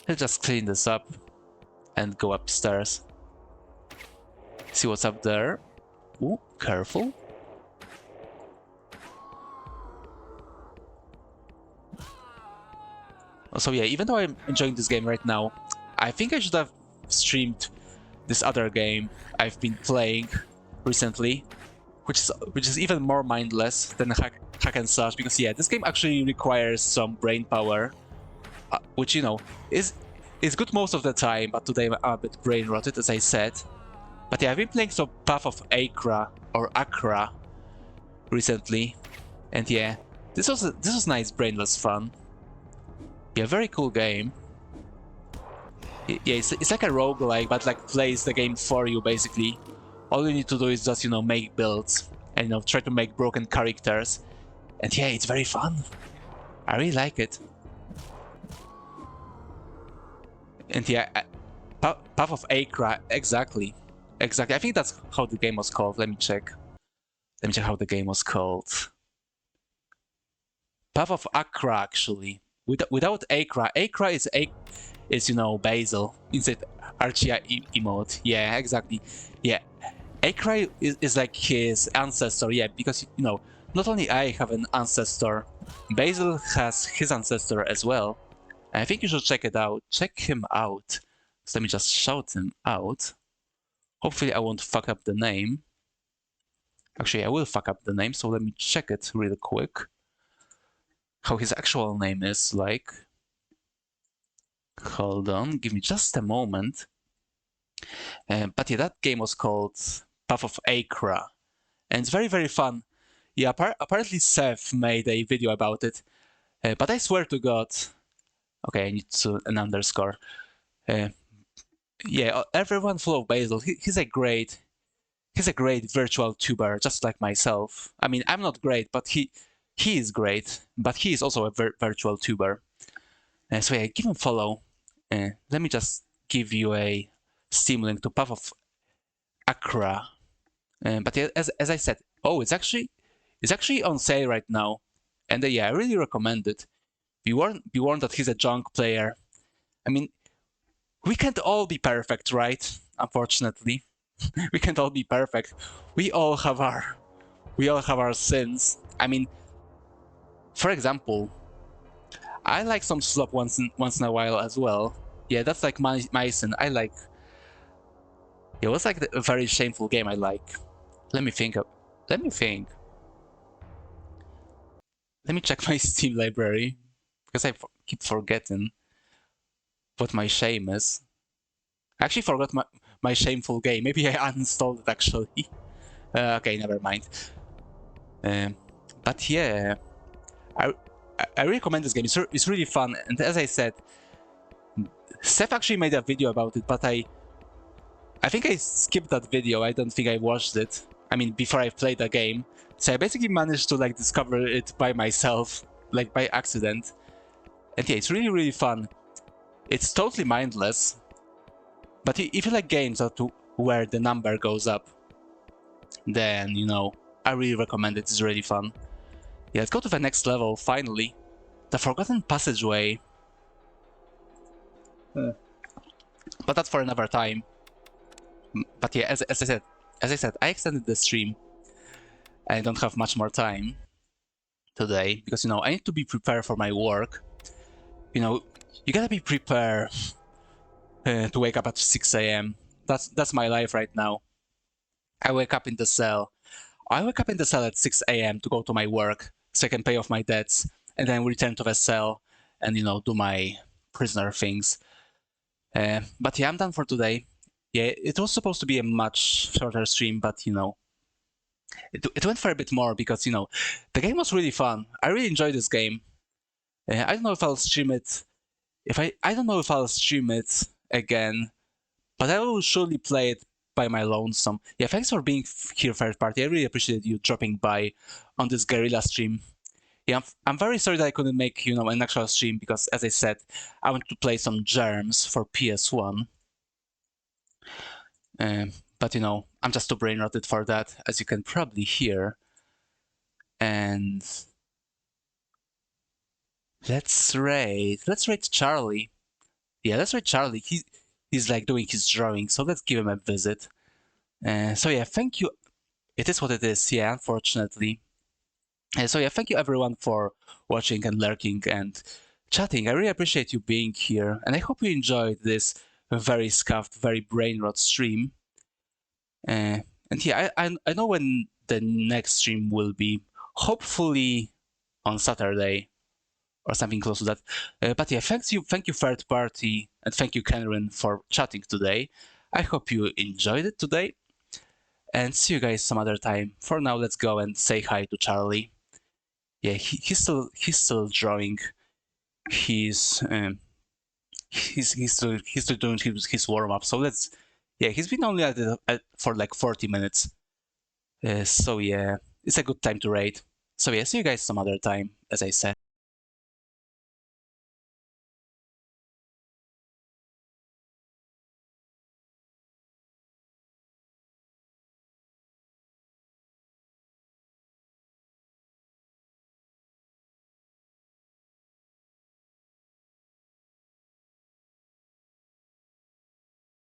Let's just clean this up and go upstairs. See what's up there. Ooh, careful. So yeah, even though I'm enjoying this game right now, I think I should have streamed this other game I've been playing recently, which is even more mindless than hack and slash, because yeah, this game actually requires some brain power, which, you know, is good most of the time, but today I'm a bit brain rotted, as I said. But yeah, I've been playing some Path of Acra or Accra recently, and yeah, this was nice brainless fun. Yeah, very cool game. Yeah, it's like a roguelike, but like plays the game for you, basically. All you need to do is just, you know, make builds and, you know, try to make broken characters. And yeah, it's very fun. I really like it. And yeah, Path of Acra, exactly. Exactly. I think that's how the game was called. Let me check. Let me check how the game was called. Path of Accra, actually. Without Acra. Acra is you know, Basil inside Archia emote. Yeah, exactly. Yeah, Acra is like his ancestor. Yeah, because, you know, not only I have an ancestor, Basil has his ancestor as well. And I think you should check it out. Check him out. So let me just shout him out. Hopefully I won't fuck up the name. Actually, I will fuck up the name, so let me check it really quick. How his actual name is like. Hold on, give me just a moment. But yeah, that game was called Path of Acra, and it's very, very fun. Yeah, apparently Seth made a video about it, but I swear to God... Okay, I need an underscore. Yeah, everyone follow Basil. He's a great virtual tuber, just like myself. I mean, I'm not great, but he is great, but he is also a virtual tuber. So yeah, give him follow. Let me just give you a Steam link to Path of Accra. But yeah, as I said, oh, it's actually on sale right now, and yeah, I really recommend it. Be warned that he's a junk player. I mean, we can't all be perfect, right? Unfortunately, we can't all be perfect. We all have our sins. I mean, for example, I like some slop once in a while as well. Yeah, that's like my sin. I like... It was like a very shameful game I like. Let me think. Let me check my Steam library, because I keep forgetting what my shame is. I actually forgot my shameful game. Maybe I uninstalled it, actually. Okay, never mind. But yeah, I recommend this game. It's really fun, and as I said, Seth actually made a video about it, but I think I skipped that video. I don't think I watched it. I mean, before I played the game. So I basically managed to like discover it by myself, like by accident. And yeah, it's really, really fun. It's totally mindless. But if you like games where the number goes up, then, you know, I really recommend it. It's really fun. Yeah, let's go to the next level, finally. The Forgotten Passageway. But that's for another time. But yeah, as I said, I extended the stream. I don't have much more time today, because, you know, I need to be prepared for my work. You know, you gotta be prepared to wake up at 6 a.m. That's my life right now. I wake up in the cell. I wake up in the cell at 6 a.m. to go to my work, so I can pay off my debts, and then return to the cell and, you know, do my prisoner things. But yeah, I'm done for today. Yeah, it was supposed to be a much shorter stream, but, you know, it went for a bit more because, you know, the game was really fun. I really enjoyed this game. I don't know if I'll stream it. I don't know if I'll stream it again, but I will surely play it by my lonesome. Yeah, thanks for being here, third party. I really appreciate you dropping by on this guerrilla stream. Yeah, I'm very sorry that I couldn't make, you know, an actual stream, because, as I said, I want to play some Germs for PS1. But, you know, I'm just too brain rotted for that, as you can probably hear. And Let's rate Charlie. Yeah, let's rate Charlie. He's like doing his drawing, so let's give him a visit. So yeah, thank you. It is what it is. Yeah, unfortunately. So yeah, thank you everyone for watching and lurking and chatting. I really appreciate you being here, and I hope you enjoyed this very scuffed, very brain rot stream. And yeah, I know when the next stream will be. Hopefully on Saturday or something close to that. But yeah, thank you third party, and thank you Kenrin for chatting today. I hope you enjoyed it today, and see you guys some other time. For now, let's go and say hi to Charlie. Yeah, he's still drawing. He's still doing his warm up. So let's he's been only at it for like 40 minutes. So yeah, it's a good time to raid. So yeah, see you guys some other time, as I said.